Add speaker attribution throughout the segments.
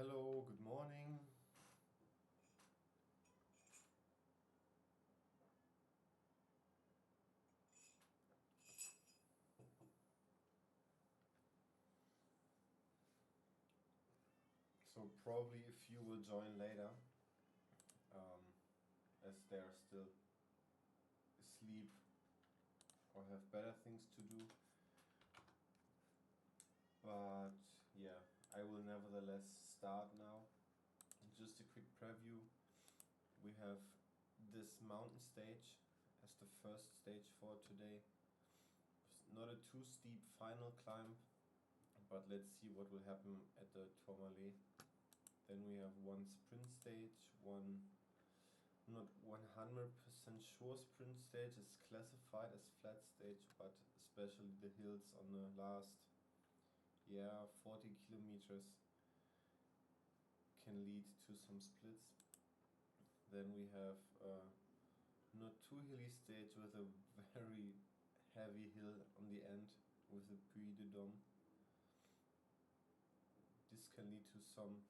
Speaker 1: Hello, good morning. So probably if you will join later, as they're still asleep or have better things to do. But yeah, I will nevertheless start now. Just a quick preview. We have this mountain stage as the first stage for today. It's not a too steep final climb, but let's see what will happen at the Tourmalet. Then we have one sprint stage, one not 100% sure sprint stage is classified as flat stage, but especially the hills on the last 40 kilometers can lead to some splits. Then we have not too hilly stage with a very heavy hill on the end with the Puy de Dôme. This can lead to some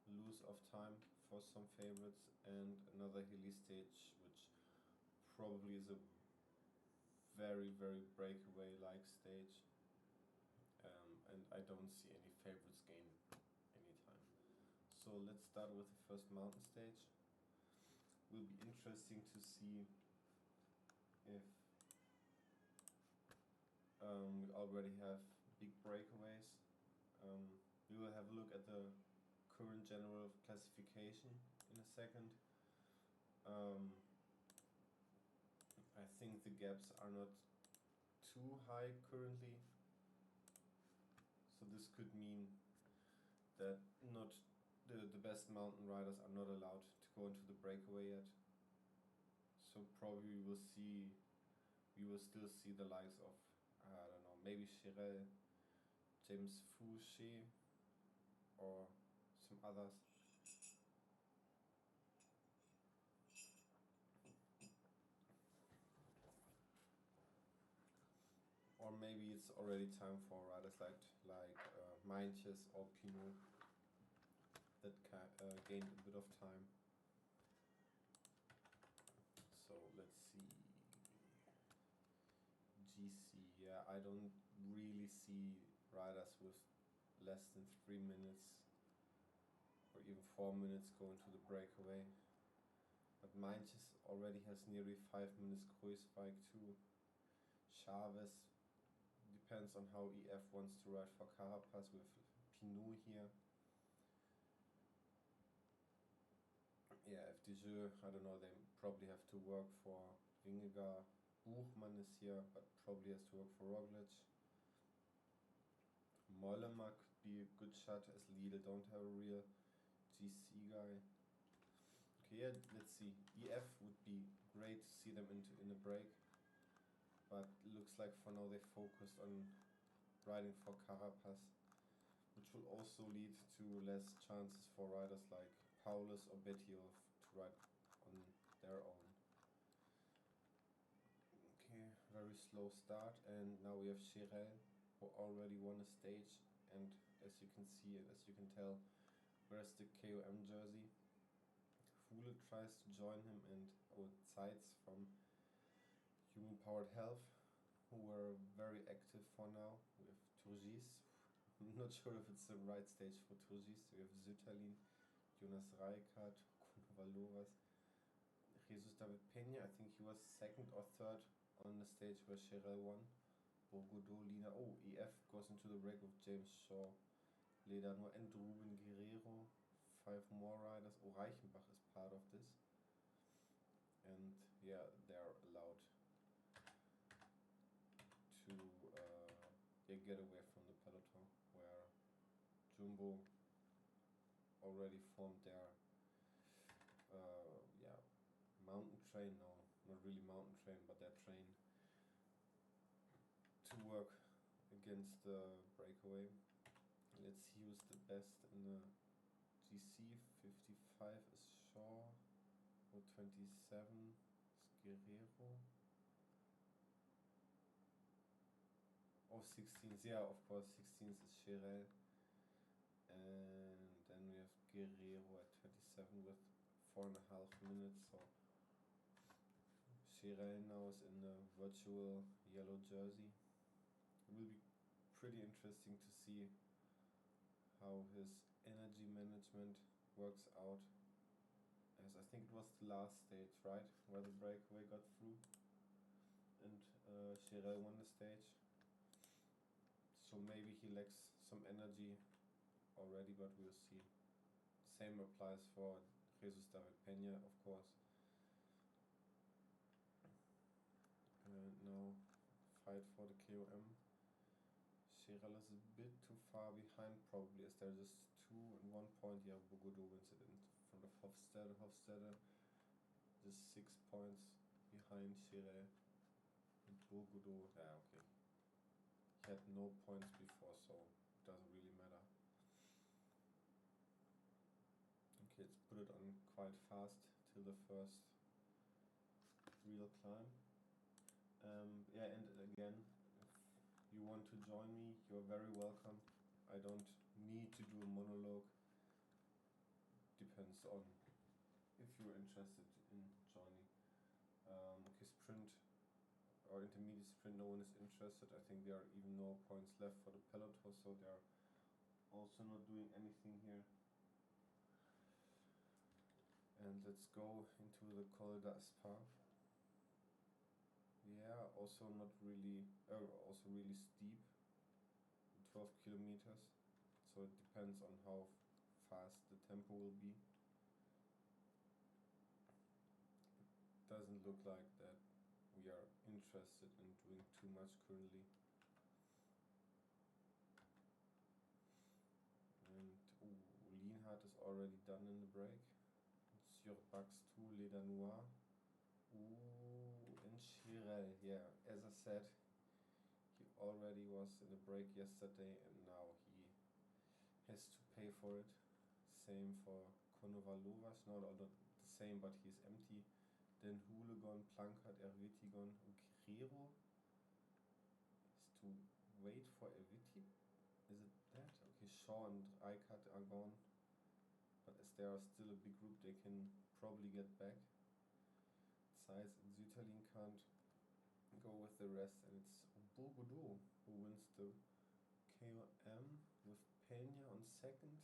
Speaker 1: lose of time for some favorites, and another hilly stage which probably is a very breakaway like stage, and I don't see any favorites gain anytime. So let's start with the first mountain stage. Will be interesting to see if we already have big breakaways. We will have a look at the current general classification in a second. I think the gaps are not too high currently, so this could mean that not the best mountain riders are not allowed to go into the breakaway yet. So probably we will still see the likes of, I don't know, maybe Chirel, James Fouché, or some others. Or maybe it's already time for riders like Meintjes or Pinot that gained a bit of time. So let's see. GC, yeah, I don't really see riders with less than 3 minutes or even 4 minutes going to the breakaway. But Meintjes already has nearly 5 minutes Kruiswijk too. Chavez depends on how EF wants to ride for Carapaz with Pinot here. Yeah, FDJ, I don't know, they probably have to work for Vingegaard. Buchmann is here, but probably has to work for Roglic. Mollema could be a good shot as Lidl don't have a real GC guy. Okay, yeah, let's see. EF would be great to see them in a break, but looks like for now they focused on riding for Carapaz, which will also lead to less chances for riders like Paulus or Bettiol to ride on their own. Okay, very slow start, and now we have Chirel, who already won a stage, and as you can see and as you can tell, wears the KOM jersey. Fule tries to join him, and Zeitz from Human Powered Health, who were very active for now. We have Turgis. I'm not sure if it's the right stage for Turgis. We have Sütterlin, Jonas Reichardt, Kuno Valovas, Jesus David Peña. I think he was second or third on the stage where Chirel won. Bourgodeau, Lina. Oh, EF goes into the break with James Shaw, Ledano, and Ruben Guerrero. 5 more riders. Oh, Reichenbach is part of this. And yeah, they are allowed to get away from the peloton, where Jumbo already formed their mountain train. No, not really mountain train, but their train to work against the breakaway. Let's see who's the best in the GC. 55 is Shaw, 27 is Guerrero. Oh, 16th. Yeah, of course, 16th is Cherel. And then we have Guerrero at 27 with 4.5 minutes. So Cherel now is in the virtual yellow jersey. It will be pretty interesting to see how his energy management works out, as I think it was the last stage, right, where the breakaway got through and Cherel won the stage. So maybe he lacks some energy already, but we'll see. Same applies for Jesus David Peña, of course. And now fight for the KOM. Cherel is a bit too far behind probably, as they're just 2 and 1 point. Yeah, Bogodo wins it in front of Hofstede. Hofstede just 6 points behind Cherel. And Bogodo, yeah, okay. He had no points before, so it doesn't really matter. Okay, let's put it on quite fast till the first real climb. Yeah, and again, if you want to join me, you're very welcome. I don't need to do a monologue. Depends on if you're interested in joining. Okay, sprint or intermediate sprint, no one is interested. I think there are even no points left for the peloton, so they are also not doing anything here. And let's go into the Col d'Aspar. Yeah, also not really, also really steep, 12 kilometers. So it depends on how fast the tempo will be. It doesn't look like that we are interested in doing too much currently. And Lienhardt is already done in the break. Sur Bax 2, Les Danois. And Cherel, yeah, as I said, he already was in the break yesterday and now he has to pay for it. Same for Konovalovas, not the same, but he's empty. Then Hooligan, Plankert, Ervitigon, Guerrero has to wait for Erviti. Is it that? Okay, Shaw and Rijkaard are gone, but as they are still a big group, they can probably get back. Zeiss and Süterlin can't go with the rest, and it's Bogodo who wins the KOM with Peña on second.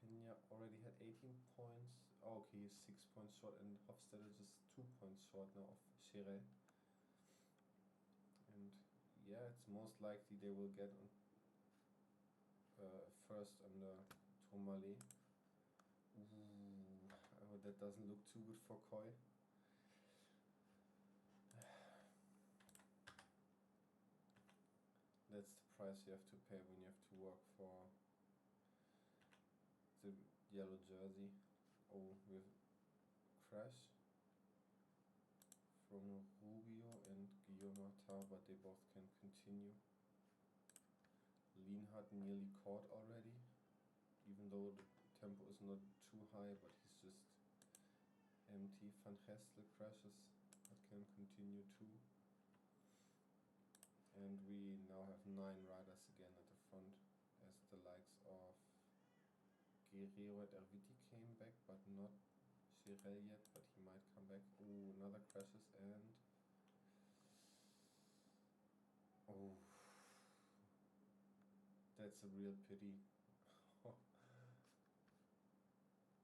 Speaker 1: Peña already had 18 points. Oh, okay, he's 6 points short, and Hofstede is just 2 points short now of Cherel. And yeah, it's most likely they will get on first under Tourmalet. Ooh, that doesn't look too good for Koi. That's the price you have to pay when you have to work for the yellow jersey. Oh, we have crash from Rubio and Guillaume Martin, but they both can continue. Lienhardt nearly caught already, even though the tempo is not too high, but he's just empty. Van Gestel crashes, but can continue too. And we now have 9 riders again at the front, as the likes of Guerrero and Erviti came back, but not Cherel yet, but he might come back. Oh, another crashes, and oh, that's a real pity.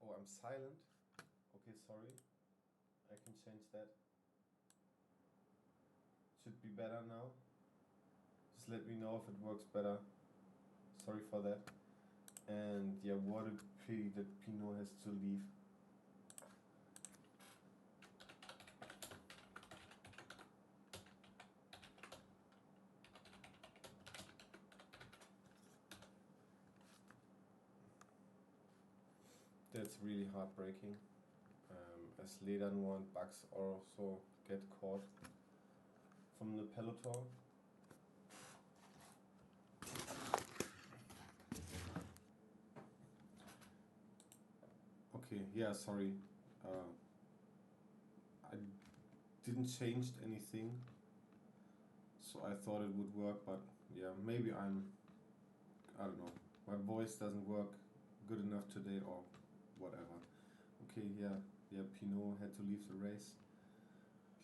Speaker 1: Oh, I'm silent. Okay, sorry. I can change that. Should be better now. Just let me know if it works better. Sorry for that. And yeah, what a pity that Pinot has to leave. That's really heartbreaking. As Ledanois and Bax also get caught from the peloton. Okay, yeah, sorry. I didn't change anything. so I thought it would work, but yeah, maybe I don't know, my voice doesn't work good enough today or whatever. Okay, yeah, Pinot had to leave the race.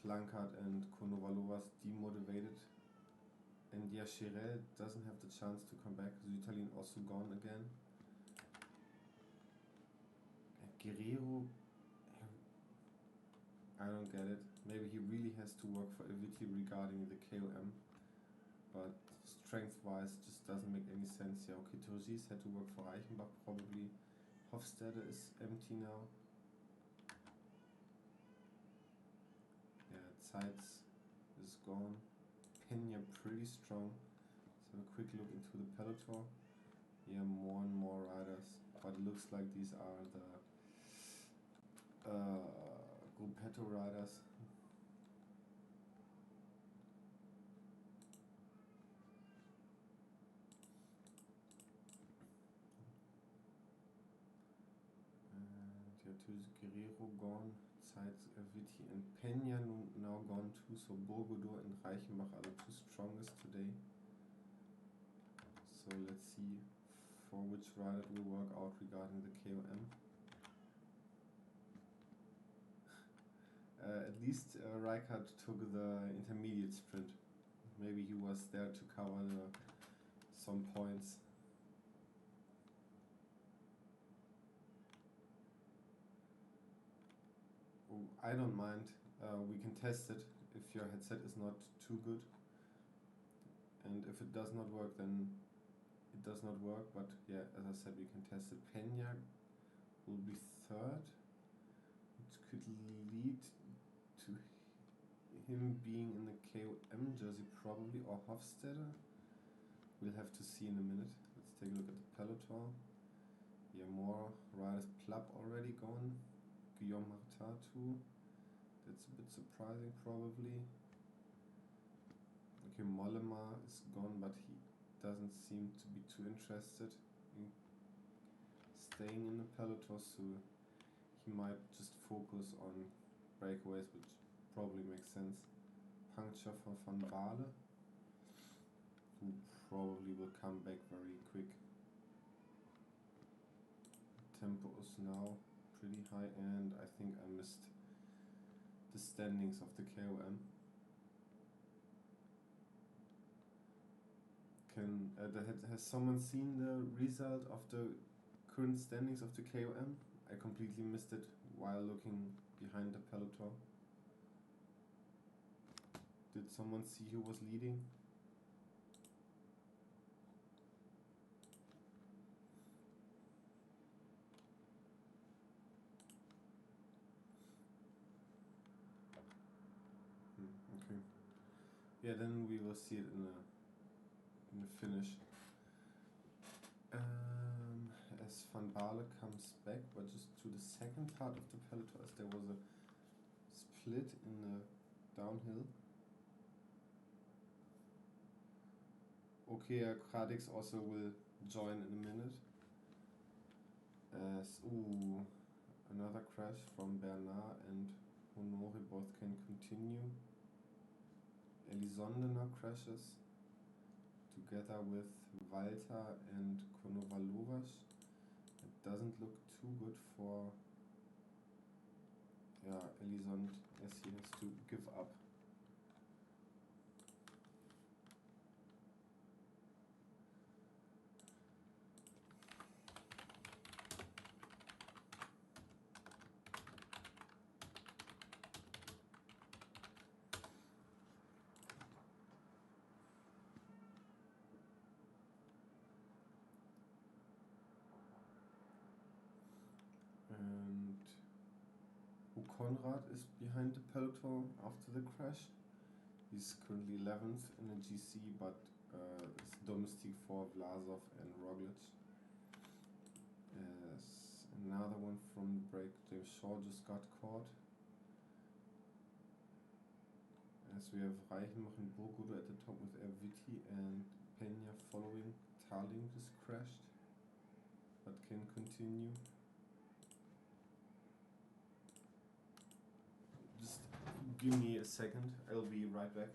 Speaker 1: Plancard and Konovalovas demotivated. And yeah, Chirel doesn't have the chance to come back. The Italian also gone again. And Guerrero, I don't get it. Maybe he really has to work for Eviti regarding the KOM. But strength-wise, just doesn't make any sense. Yeah, okay, Turgis had to work for Reichenbach probably. Hofstede is empty now. Yeah, Zeitz is gone. Pena pretty strong. Let's have a quick look into the peloton. Yeah, more and more riders, but it looks like these are the Gruppetto riders. And yeah, Guerrero gone, Zeitz, Viti and Pena now gone too, so Burgodur and Reichenbach are the two strongest today. So let's see for which rider it will work out regarding the KOM. At least Rijkaard took the intermediate sprint. Maybe he was there to cover some points. Oh, I don't mind. We can test it if your headset is not too good. And if it does not work, then it does not work. But yeah, as I said, we can test it. Pena will be third, which could lead to him being in the KOM jersey probably, or Hofstede. We'll have to see in a minute. Let's take a look at the peloton. Yeah, more riders. Plapp already gone. Guillaume Martin too. That's a bit surprising probably. Okay, Mollema is gone, but he doesn't seem to be too interested in staying in the peloton, so he might just focus on breakaways, which probably makes sense. Puncture for Van Baarle, who probably will come back very quick. Tempo is now pretty high, and I think I missed the standings of the KOM. Has someone seen the result of the current standings of the KOM? I completely missed it while looking behind the peloton. Did someone see who was leading? Okay. Yeah, then we will see it in the finish. As Van Baarle comes back, but just to the second part of the peloton, as there was a split in the downhill. Okay, Kradix also will join in a minute. As another crash from Bernard and Honore both can continue. Elizondo now crashes together with Walter and Konovalovas. It doesn't look too good for Elizondo, as he has to give up. And Konrad is behind the peloton after the crash. He's currently 11th in the GC, but it's domestic for Vlasov and Roglic. As another one from the break, James Shaw just got caught. As we have Reichenbach and Burgodur at the top with Erviti and Pena following. Tarling just crashed, but can continue. Just give me a second, I'll be right back.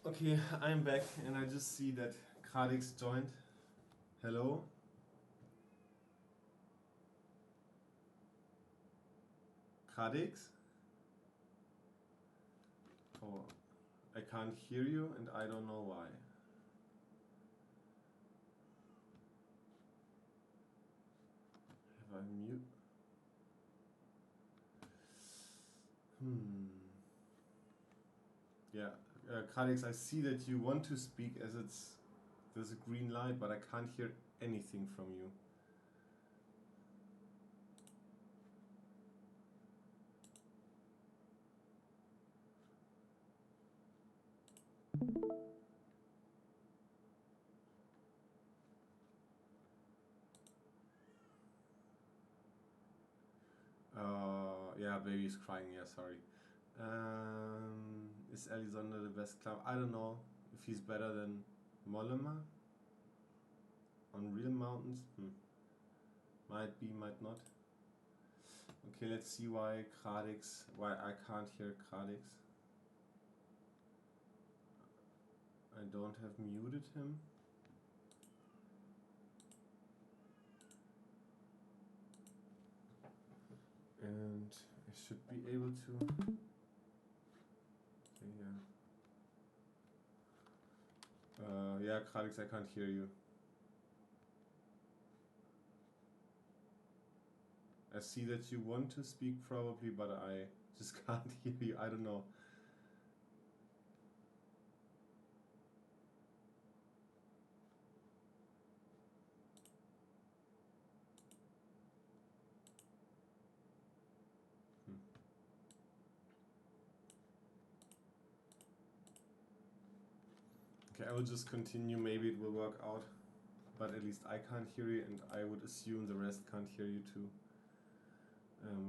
Speaker 1: Okay, I'm back and I just see that Kradix joined. Hello? Kradix? Oh, I can't hear you and I don't know why. Have I mute? Yeah, Kradix, I see that you want to speak as there's a green light, but I can't hear anything from you. Yeah, baby's crying. Yeah, sorry. Is Elizondo the best climber? I don't know if he's better than Mollema on real mountains. Might be, might not. Okay, let's see why I can't hear Kradix. I don't have muted him. And I should be able to. Yeah, Kradix, I can't hear you. I see that you want to speak probably, but I just can't hear you. I don't know. Okay, I will just continue. Maybe it will work out. But at least I can't hear you, and I would assume the rest can't hear you too.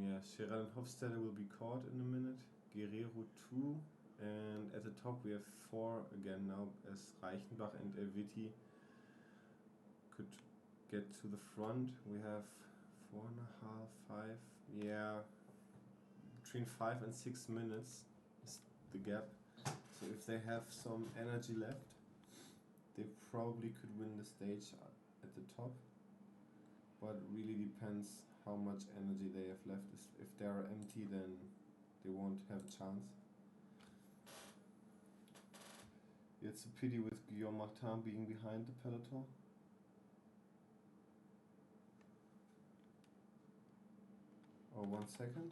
Speaker 1: Yeah, Scherer and Hofstede will be caught in a minute. Guerrero 2. And at the top we have 4 again now, as Reichenbach and Elviti could get to the front. We have 4.5, 5. Yeah, between 5 and 6 minutes is the gap. So if they have some energy left, they probably could win the stage at the top. But it really depends how much energy they have left. If they are empty, then they won't have a chance. It's a pity with Guillaume Martin being behind the peloton. Oh, 1 second.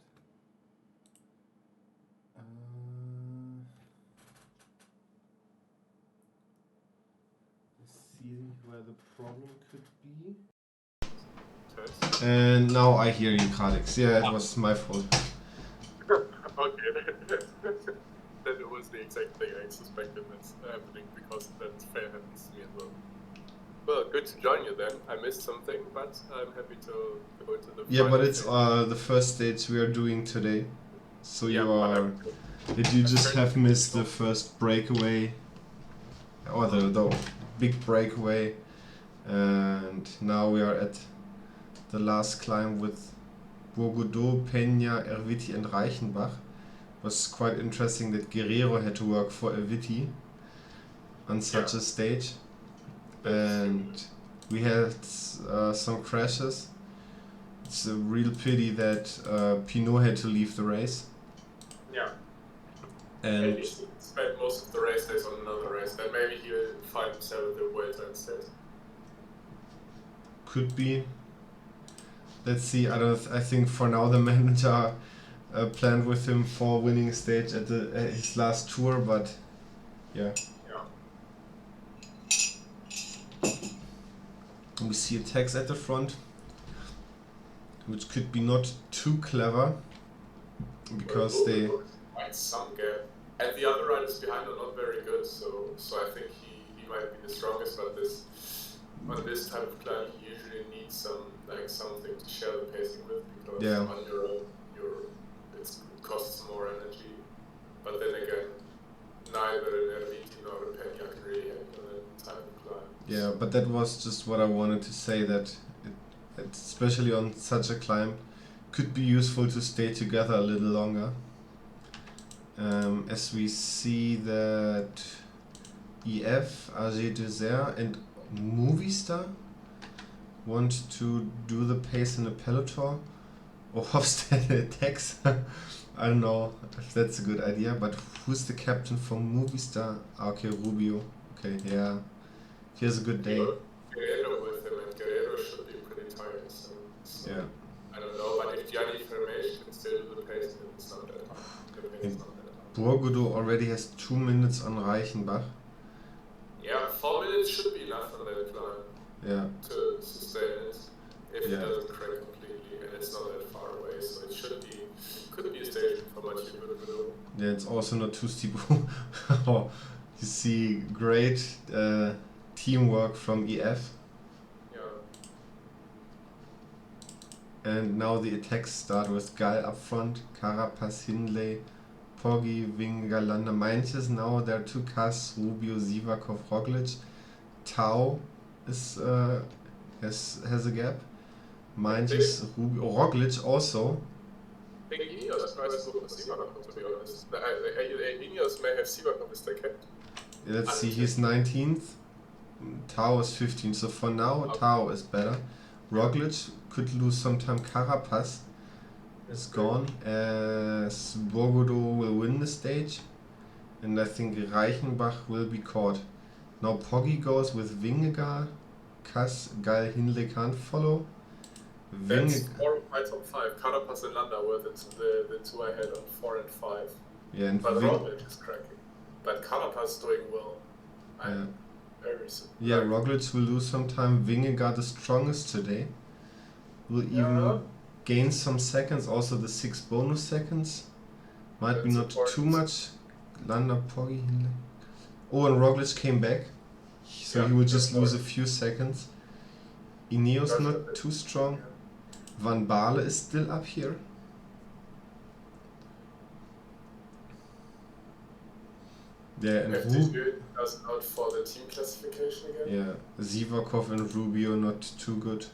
Speaker 1: Let's see where the problem could be. And now I hear you, Kradix. Yeah, it was my fault.
Speaker 2: Okay, then it was the exact thing I suspected that's happening, because that fair happens to me as well. Well, good to join you then. I missed something, but I'm happy to go to the
Speaker 1: Yeah, but it's the first stage we are doing today. So
Speaker 2: yeah,
Speaker 1: did you just have missed the first breakaway? Or the big breakaway? And now we are at the last climb with Bourgoudot, Peña, Erviti and Reichenbach. It was quite interesting that Guerrero had to work for Erviti on such a stage. and we had some crashes. It's a real pity that Pinot had to leave the race.
Speaker 2: Yeah.
Speaker 1: And
Speaker 2: he spent most of the race days on another race. Then maybe he will find himself at the Vuelta instead.
Speaker 1: Could be. Let's see. I think for now the manager planned with him for winning stage at his last tour, but yeah. We see attacks at the front, which could be not too clever because they.
Speaker 2: Quite some gap, and the other riders behind are not very good. So I think he might be the strongest, but on this type of climb, you usually need something to share the pacing with, because on your own, it costs more energy. But then again, neither an Erviti nor a Peña can really handle that type of climb.
Speaker 1: Yeah, but that was just what I wanted to say, that it, especially on such a climb, could be useful to stay together a little longer. As we see that EF, AG Dessert and Movistar want to do the pace in a peloton, or Hofstede attacks. I don't know if that's a good idea, but who's the captain for Movistar? Okay, Rubio. Okay, yeah. He has a good day.
Speaker 2: Guerrero with him, and Guerrero should be pretty tired. So
Speaker 1: yeah.
Speaker 2: I don't know, but if Gianni Vermeer can still do the pace, then it's not that hard.
Speaker 1: Burgudo already has 2 minutes on Reichenbach.
Speaker 2: Yeah, 4 minutes should be enough on that climb.
Speaker 1: Yeah.
Speaker 2: To sustain it if it doesn't crack completely, and it's not that far away, so it could be a station for Mathieu Burgudo.
Speaker 1: Yeah, it's also not too steep. You see great teamwork from EF.
Speaker 2: Yeah.
Speaker 1: And now the attacks start with Gal up front, Carapaz, Hindley, Poggi, Vingegaard, Landa, Meintjes. Now there are 2 cars, Rubio, Sivakov, Roglic. Tau is has a gap. Meintjes, Rubio, Roglic also.
Speaker 2: I think Ineos might have Sivakov, to be honest. Ineos may have Sivakov as their captain.
Speaker 1: Let's see, he's 19th. Tau is 15th, so for now Tau is better. Roglic could lose some time. Carapaz is gone, as Burgudo will win the stage, and I think Reichenbach will be caught. Now Poggi goes with Vingegaard, Kass, Gal, Hindley can't follow.
Speaker 2: That's 4 of my top 5. Carapaz and Landa were the 2 I had on 4 and 5.
Speaker 1: Yeah, and
Speaker 2: but Roglic is cracking. But Carapaz is doing well.
Speaker 1: Yeah, Roglic will lose some time. Vingegaard the strongest today. Will even gain some seconds, also the 6 bonus seconds. Might be not too much. Landa, Poggi, Hindley. Oh, and Roglic came back. So he will just lose a few seconds. Ineos not too strong. Van Baarle is still up here. Yeah, and
Speaker 2: does out for the team classification again.
Speaker 1: Yeah, Sivakov and Rubio not too good.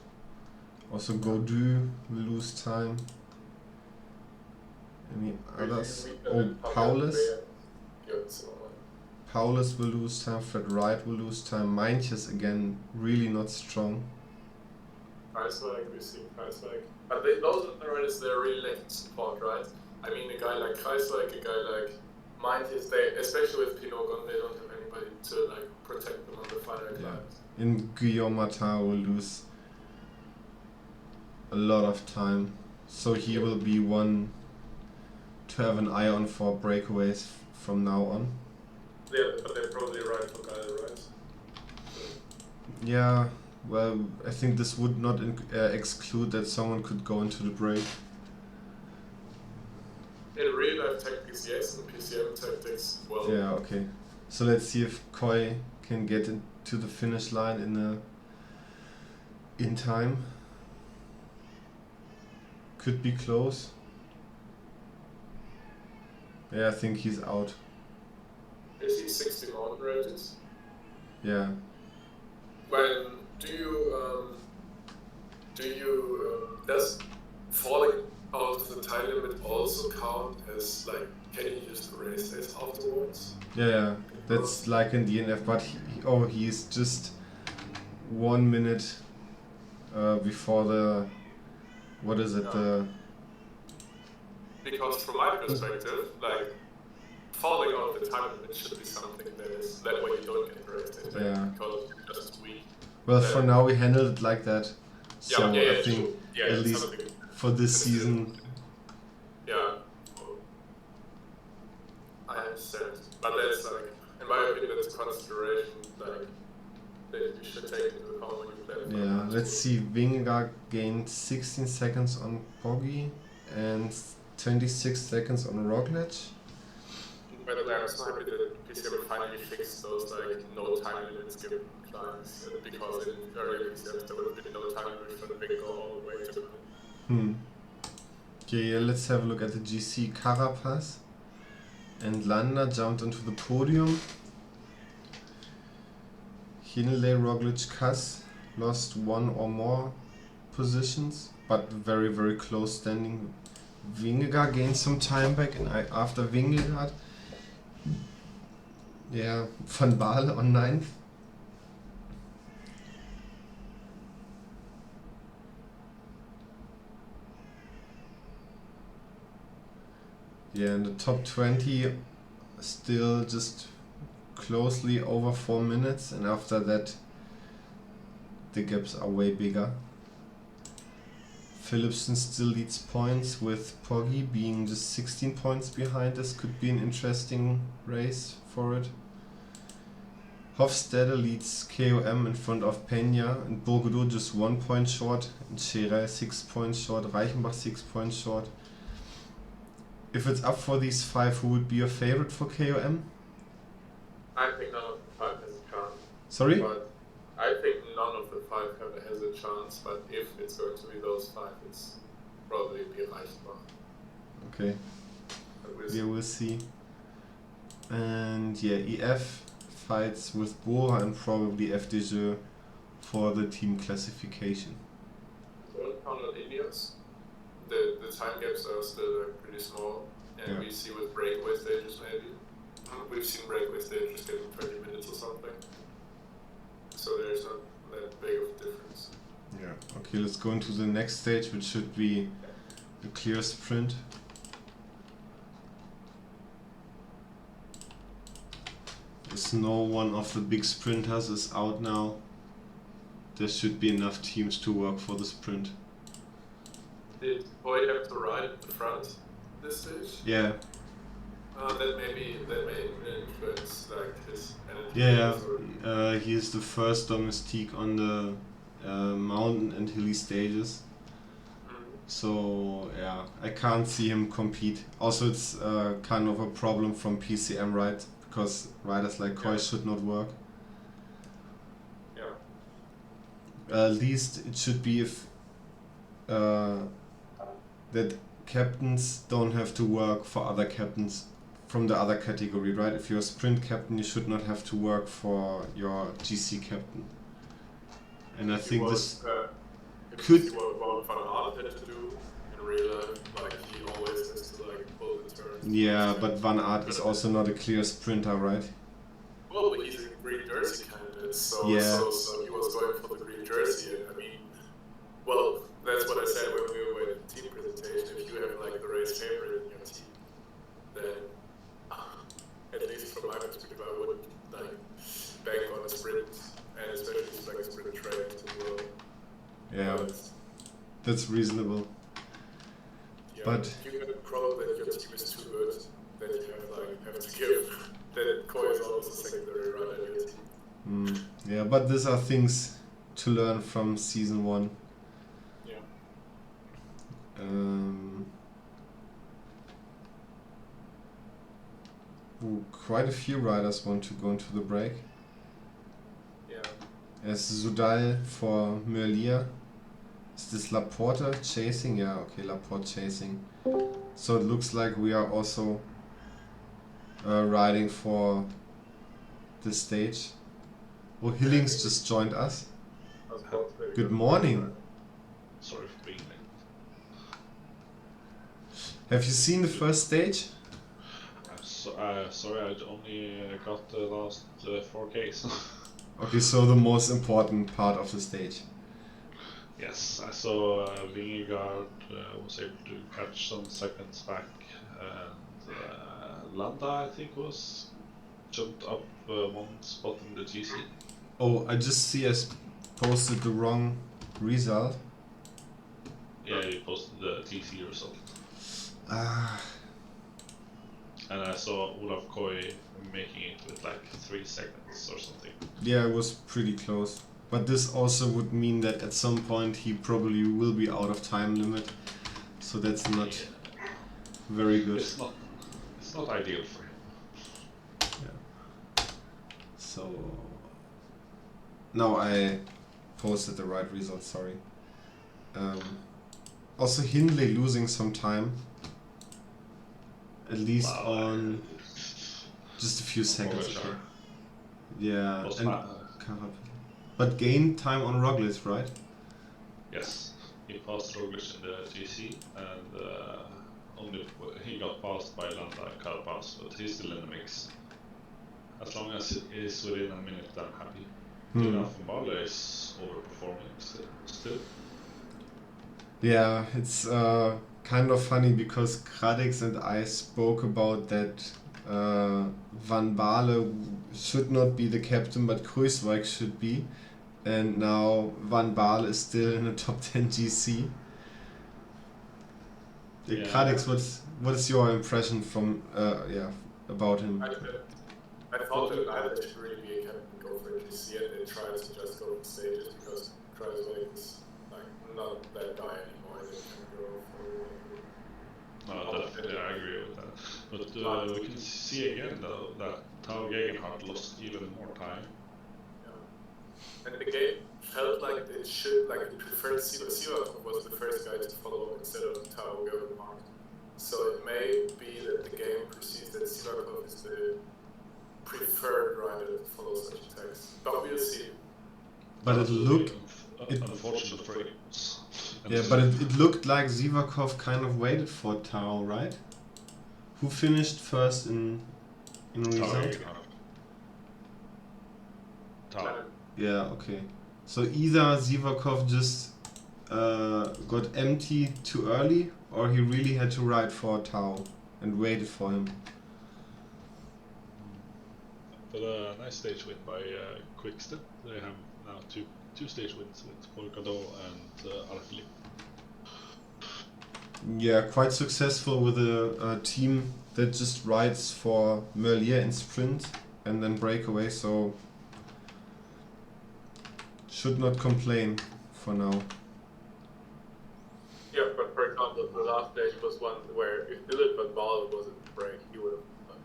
Speaker 1: Also Gaudu will lose time. Any others? Oh, Paulus. Paulus will lose time. Fred Wright will lose time. Meintjes again, really not strong.
Speaker 2: Kreiswijk, we see Kreiswijk. But those are the riders, they're really lacking support, right? I mean, a guy like Kreiswijk, a guy like Meintjes, they, especially with Pinot gone, they don't have anybody to protect them on the final climbs.
Speaker 1: And Guillaume Martin will lose a lot of time, so he will be one to have an eye on for breakaways from now on.
Speaker 2: Yeah, but they're probably right for Guile, right?
Speaker 1: Yeah, well, I think this would not exclude that someone could go into the break.
Speaker 2: In real life tactics, yes, in PCM tactics, well.
Speaker 1: Yeah, okay. So let's see if Koi can get into the finish line in time. Could be close. Yeah, I think he's out.
Speaker 2: Is he 60 mountain ranges?
Speaker 1: Yeah.
Speaker 2: When does falling out of the time limit also count as can you use the race days afterwards?
Speaker 1: Yeah, that's like in DNF, but he's just 1 minute before the, what is it, the...
Speaker 2: Because from my perspective, like, falling off the time limit should be something that way you don't get raised.
Speaker 1: Yeah.
Speaker 2: Because you're just weak.
Speaker 1: Well, for now we handled it like that. So I think
Speaker 2: true.
Speaker 1: at least for this season...
Speaker 2: Yeah. I understand. But that's like, in my opinion, that's a consideration, like, that you should take into account when you play.
Speaker 1: Yeah, let's see. Vingegaard gained 16 seconds on Poggi and 26 seconds on Roglic.
Speaker 2: By the way, I'm so happy that PCM finally fixed those like no time limits given clients, because in earlier PCMs there would have been no time limit for the big go all the way to
Speaker 1: Okay, yeah, let's have a look at the GC. Carapaz and Landa jumped onto the podium. Hindley, Roglic, Kass lost one or more positions, but very, very close standing. Vingegaard gained some time back, and after Vingegaard, yeah, Van Baarle on 9th. Yeah, in the top 20, still just closely over 4 minutes, and after that, the gaps are way bigger. Philipsen still leads points, with Poggi being just 16 points behind. This could be an interesting race for it. Hofstede leads KOM in front of Peña, and Bourgodeau just 1 point short, and Scherer 6 points short, Reichenbach 6 points short. If it's up for these 5, who would be your favorite for KOM?
Speaker 2: I think none of the 5 has a chance.
Speaker 1: Sorry?
Speaker 2: But I think none of the 5 has a chance, but if it's going to be those 5, it's probably be Reichenbach.
Speaker 1: Okay. Yeah, we'll see. And yeah, EF fights with Bora and probably FDJ for the team classification.
Speaker 2: Don't count on Ineos. The time gaps are still pretty small, and we see with breakaway stages maybe. We've seen breakaway stages getting 20 minutes or something. So there's not that big of a difference.
Speaker 1: Yeah. Okay, let's go into the next stage, which should be a clear sprint. As no one of the big sprinters is out now, there should be enough teams to work for the sprint.
Speaker 2: Did Boyd have to ride at the front this stage?
Speaker 1: Yeah.
Speaker 2: That may influence like his energy.
Speaker 1: Yeah, he is the first domestique on the mountain and hilly stages. So yeah, I can't see him compete. Also, it's kind of a problem from PCM, right? Because riders like Koy should not work.
Speaker 2: Yeah.
Speaker 1: At least it should be if that captains don't have to work for other captains from the other category, right? If you're a sprint captain, you should not have to work for your GC captain. And I think this could.
Speaker 2: What Van Aert had to do in real life, like he always has to like pull the turns.
Speaker 1: Yeah, but Van Aert is also not a clear sprinter, right?
Speaker 2: Well, but he's a green jersey candidate, so he was going for the green jersey. I mean, well, that's what I said when we were at the team presentation. If you have like the race favorite in your team, then at least from my perspective, I would like bank on a sprint, and especially like sprint trains as well.
Speaker 1: Yeah, that's reasonable.
Speaker 2: Yeah,
Speaker 1: but
Speaker 2: if you have a problem that your team is too good, then you have to give. Then Koy is almost a secondary rider in your team.
Speaker 1: Yeah, but these are things to learn from season 1.
Speaker 2: Yeah.
Speaker 1: Quite a few riders want to go into the break.
Speaker 2: Yeah.
Speaker 1: As Soudal for Merlier. Is this Laporte chasing? Yeah, okay, Laporte chasing. So it looks like we are also riding for the stage. Oh, Hillings just joined us. Good morning.
Speaker 3: Sorry for being late.
Speaker 1: Have you seen the first stage?
Speaker 3: Sorry, I only got the last 4Ks.
Speaker 1: Okay, so the most important part of the stage.
Speaker 3: Yes, I saw Vingegaard was able to catch some seconds back, and Landa, I think, was jumped up one spot in the GC.
Speaker 1: Oh, I just see I posted the wrong result.
Speaker 3: Yeah, he posted the GC result.
Speaker 1: Ah,
Speaker 3: And I saw Olaf Koy making it with like 3 seconds or something.
Speaker 1: yeah, it was pretty close. But this also would mean that at some point he probably will be out of time limit. So that's not very good.
Speaker 3: It's not ideal for him.
Speaker 1: Yeah. So now I posted the right result, sorry. Also Hindley losing some time. At least
Speaker 3: Wow,
Speaker 1: on just a few seconds.
Speaker 3: Pogačar.
Speaker 1: Yeah,
Speaker 3: Was
Speaker 1: and
Speaker 3: fa-
Speaker 1: but gained time on Roglic, right?
Speaker 3: Yes, he passed Roglic in the GC, and only he got passed by Landa and Carapaz, but he's still in the mix. As long as it is within a minute, I'm happy. Dylan van Baarle is overperforming still.
Speaker 1: Yeah, it's kind of funny because Kradix and I spoke about that Van Baarle should not be the captain, but Kruijswijk should be. And now Van Baarle is still in the top 10 GC.
Speaker 3: Yeah.
Speaker 1: Kradix, what is your impression from about him?
Speaker 2: I thought that either should really be a captain go for GC and they try to just go for stages because Kruijswijk is like not that guy anymore. They can go for
Speaker 3: No, definitely, I agree with that. But we can see again though that Tao Gegenhardt lost even more time.
Speaker 2: And the game felt like it should, like it preferred Sivakov was the first guy to follow instead of Tao Gegenhardt. So it may be that the game perceives that Sivakov is the preferred rider to follow such attacks. But we'll see.
Speaker 1: But it looked
Speaker 3: unfortunate for him.
Speaker 1: Yeah, but it looked like Sivakov kind of waited for Tao, right? Who finished first in result?
Speaker 3: Tao.
Speaker 1: Yeah, okay. So either Sivakov just got empty too early, or he really had to ride for Tao and waited for him.
Speaker 3: But a nice stage win by Quickstep. They have now two stage wins with Polkadot and Alaphilippe.
Speaker 1: Yeah, quite successful with a team that just rides for Merlier in sprint and then breakaway, so should not complain for now.
Speaker 2: Yeah, but for example, the last stage was one where if Dylan van Baarle wasn't break, he would have like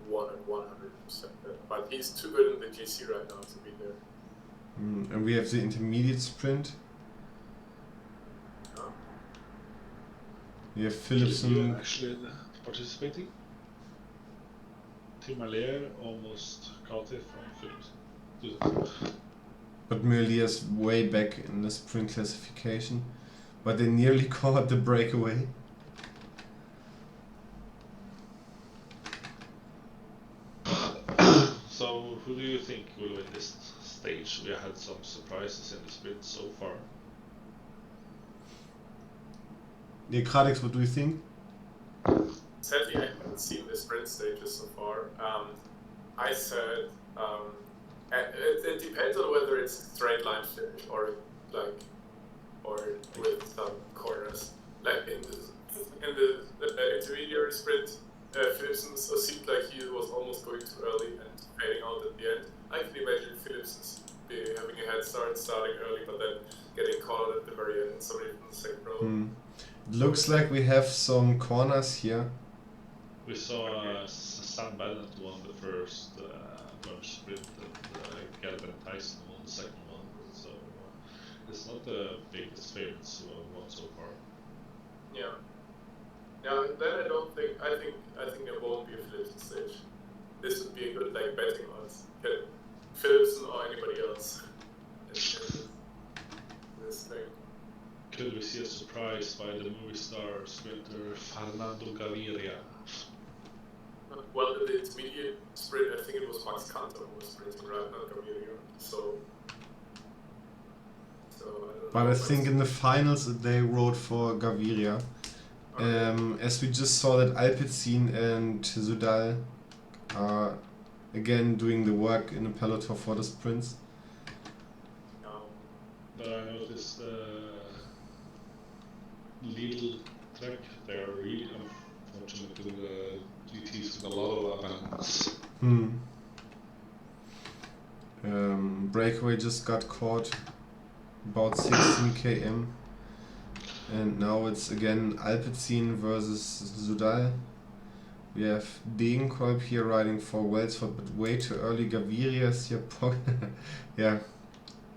Speaker 2: won at 100%. But he's too good in the GC right now to be there.
Speaker 1: And we have the intermediate sprint. We have Philipsen.
Speaker 3: Actually participating. Tim Merlier almost caught it from Philipsen.
Speaker 1: But Merlier's way back in the sprint classification. But they nearly caught the breakaway.
Speaker 3: So, who do you think will win this stage? We had some surprises in the sprint so far.
Speaker 1: Yeah, Kradix, what do you think?
Speaker 2: Sadly, I haven't seen the sprint stages so far. I said it depends on whether it's straight line finish or with some corners. Like in the intermediate sprint, Philipsen seemed like he was almost going too early and fading out at the end. I can imagine Philipsen having a head start, starting early, but then getting caught at the very end. Somebody from the second row.
Speaker 1: It looks like we have some corners here.
Speaker 3: We saw Sam Bennett won the first bunch sprint and Galvin Tyson won the second one. So it's not the biggest favorites who have won so far.
Speaker 2: Yeah. Yeah, then I think it won't be a Philipsen stage. This would be a good like betting odds. Philipsen or anybody else in this thing.
Speaker 3: Could we see a surprise by the movie star sprinter Fernando Gaviria?
Speaker 2: Well, in the intermediate sprint, I think it was Max Kanter who was sprinting, right? Not Gaviria. So I don't
Speaker 1: But
Speaker 2: know.
Speaker 1: I think in the finals they rode for Gaviria. As we just saw that Alpecin and Soudal are again doing the work in the peloton for the sprints.
Speaker 3: But I noticed Lidl Trek, they are really unfortunate with the GTs with a lot of abandons.
Speaker 1: Breakaway just got caught about 16 km. And now it's again Alpecin versus Soudal. We have Degenkolb here riding for Welsford, but way too early. Gaviria is here. Yeah,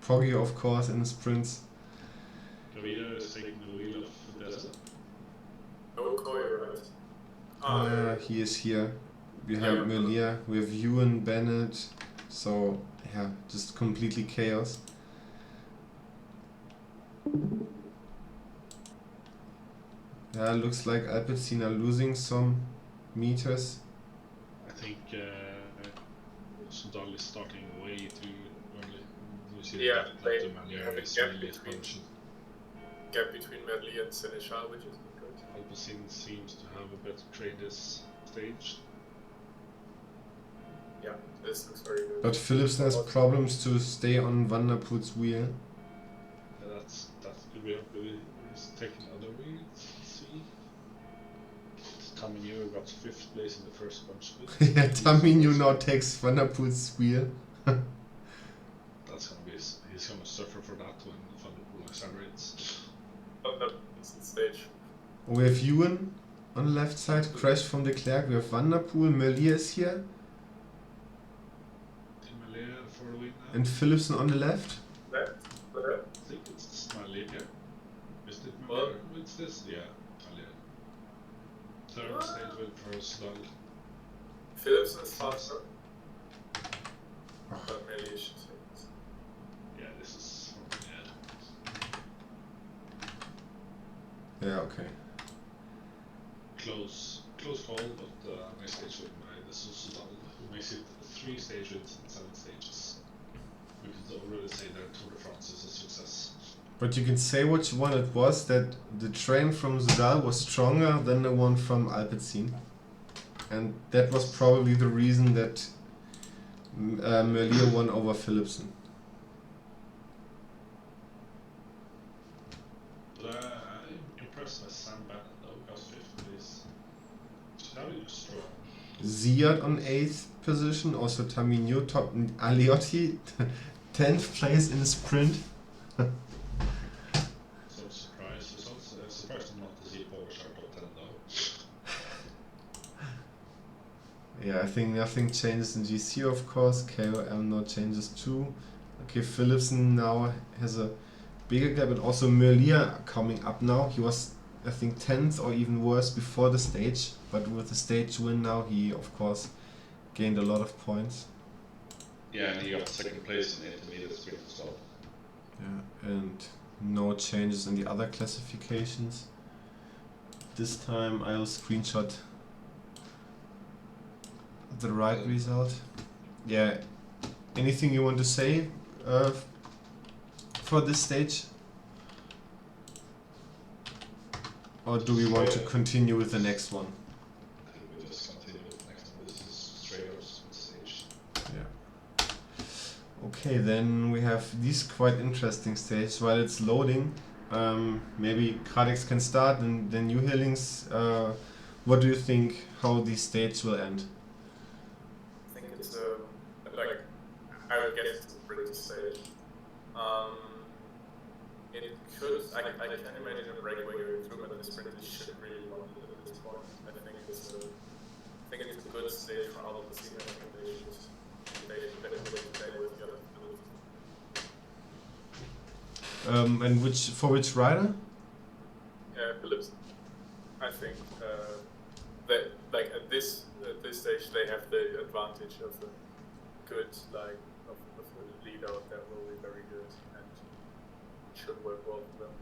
Speaker 1: Poggy of course in the sprints.
Speaker 3: Gaviria is taking the wheel of Dessa.
Speaker 2: No Koya, right?
Speaker 1: He is here. Behind Merlier, we have Ewan, Bennett. So yeah, just completely chaos. Yeah, looks like Alpecin are losing some meters.
Speaker 3: I think Soudal is starting way too early. You see
Speaker 2: Yeah,
Speaker 3: that the Merlier is really expansion.
Speaker 2: Gap between Merlier and Seneschal, which is good.
Speaker 3: Alpecin seems to have a better trade this stage.
Speaker 2: Yeah, this looks very good.
Speaker 1: But Philipsen has problems to stay on Van der Poel's wheel.
Speaker 3: Yeah, that's good. We have he's taking other wheels. Let's see. Taminu got 5th place in the first bunch.
Speaker 1: Yeah, Taminu now takes Van der Poel's wheel.
Speaker 3: That's gonna be he's gonna suffer for that when Van der Poel accelerates.
Speaker 2: That's the stage.
Speaker 1: We have Ewan on the left side, crash from Leclerc. We have Van der Poel, Merlier is here,
Speaker 3: Merlier for the win now.
Speaker 1: and Philipsen on the left.
Speaker 2: Left?
Speaker 3: I think it's Merlier. Is it Merlier? What's this? Yeah, Merlier. Third stage win for Soudal.
Speaker 2: Philipsen is faster. But Merlier should say this.
Speaker 3: Yeah, this is
Speaker 1: Yeah, okay.
Speaker 3: close call, but nice stage win by the Soudal, who makes it 3 stage wins in 7 stages. We could already say their Tour de France is a success.
Speaker 1: But you can say what you want. It was that the train from Soudal was stronger than the one from Alpecin, and that was probably the reason that Merlier won over Philipsen.
Speaker 3: But I'm impressed by Sam Bennett though, got 5th place. Soudal is strong.
Speaker 1: Ziad on 8th position, also Tamino top, Aliotti 10th place in the sprint.
Speaker 3: So surprised. It's also surprised not to see Pogačar top 10 though.
Speaker 1: Yeah, I think nothing changes in GC of course, KOM no changes too. Okay, Philipsen now has a bigger gap, and also Merlier coming up now. He was, I think, 10th or even worse before the stage, but with the stage win now he of course gained a lot of points.
Speaker 3: Yeah, and he got 2nd place in the intermediate sprint as well.
Speaker 1: Yeah, and no changes in the other classifications. This time I'll screenshot the right result. Yeah, anything you want to say for this stage? Or do we want to continue with the next one?
Speaker 3: I think we just continue with the next one. This is straight up stage.
Speaker 1: Yeah. Okay, then we have this quite interesting stage. While it's loading, maybe Kradex can start, and then you Hillings, what do you think how this stage will end?
Speaker 2: I think it's like I would guess it's a pretty stage. It could I can imagine a breakaway going through, but the sprint should really want it at this point. I think it's a good stage for all of the senior recommendations. They should play with the other.
Speaker 1: And for which rider?
Speaker 2: Phillips. I think that like at this stage they have the advantage of a good of a lead out that will be very good and should work well for them.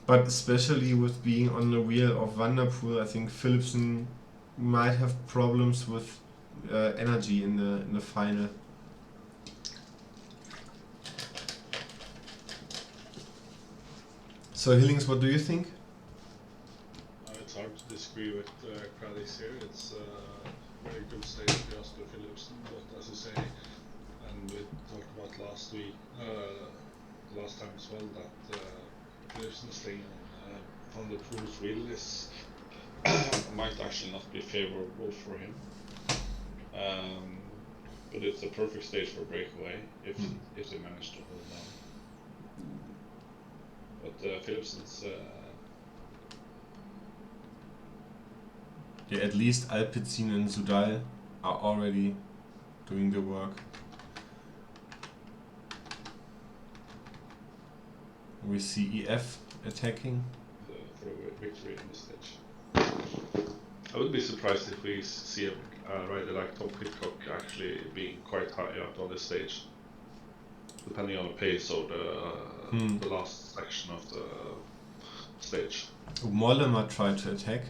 Speaker 1: But especially with being on the wheel of Vanderpool, I think Philipsen might have problems with energy in the final. So Hillings, what do you think?
Speaker 3: It's hard to disagree with Craddock's here. It's a very good stage for Jasper Philipsen, but as you say, and we talked about last week, last time as well, that Philipsen staying on the pool's wheel is might actually not be favorable for him. But it's a perfect stage for breakaway if they manage to hold on. But Philipsen's
Speaker 1: Yeah, at least Alpecin and Sudal are already doing the work. We see EF attacking.
Speaker 3: For a victory in this stage. I would be surprised if we see a rider like Tom Pitcock actually being quite high up on this stage, depending on the pace of the last section of the stage.
Speaker 1: Mollema tried to attack.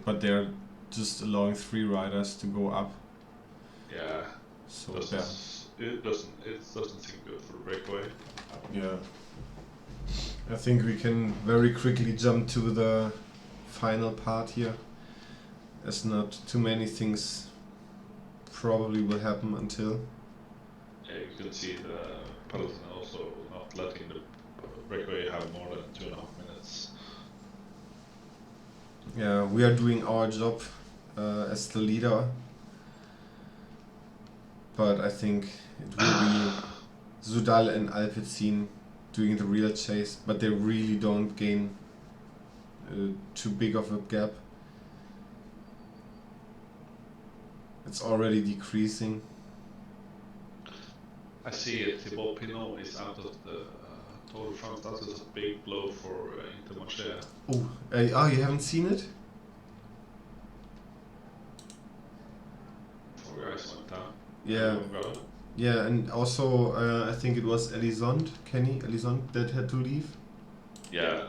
Speaker 1: But they're just allowing 3 riders to go up.
Speaker 3: Yeah.
Speaker 1: So
Speaker 3: it doesn't seem good for the breakaway.
Speaker 1: Yeah. I think we can very quickly jump to the final part here, as not too many things probably will happen until.
Speaker 3: Yeah, you can see the peloton also not letting the breakaway have more than 2.5 minutes.
Speaker 1: Yeah, we are doing our job as the leader, but I think it will be Sudal and Alpecin doing the real chase, but they really don't gain too big of a gap. It's already decreasing.
Speaker 3: I see it. Thibaut Pinot is out of the Tour de France. That is a big blow for Intermarché.
Speaker 1: Oh, you haven't seen it?
Speaker 3: 4 guys went down.
Speaker 1: Yeah. Yeah, and also I think it was Kenny Elizond that had to leave.
Speaker 3: Yeah,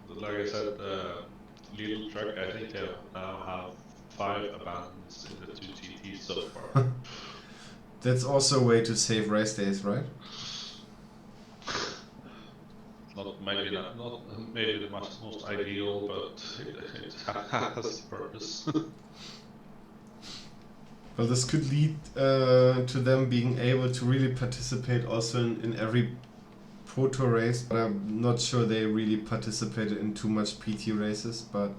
Speaker 3: like I said, Lidl Truck, I think they now have 5 abandons in the 2 GTs so far.
Speaker 1: That's also a way to save race days, right?
Speaker 3: Not maybe the most ideal, but it has a purpose.
Speaker 1: Well, this could lead to them being able to really participate also in every Pro Tour race, but I'm not sure they really participated in too much PT races, but...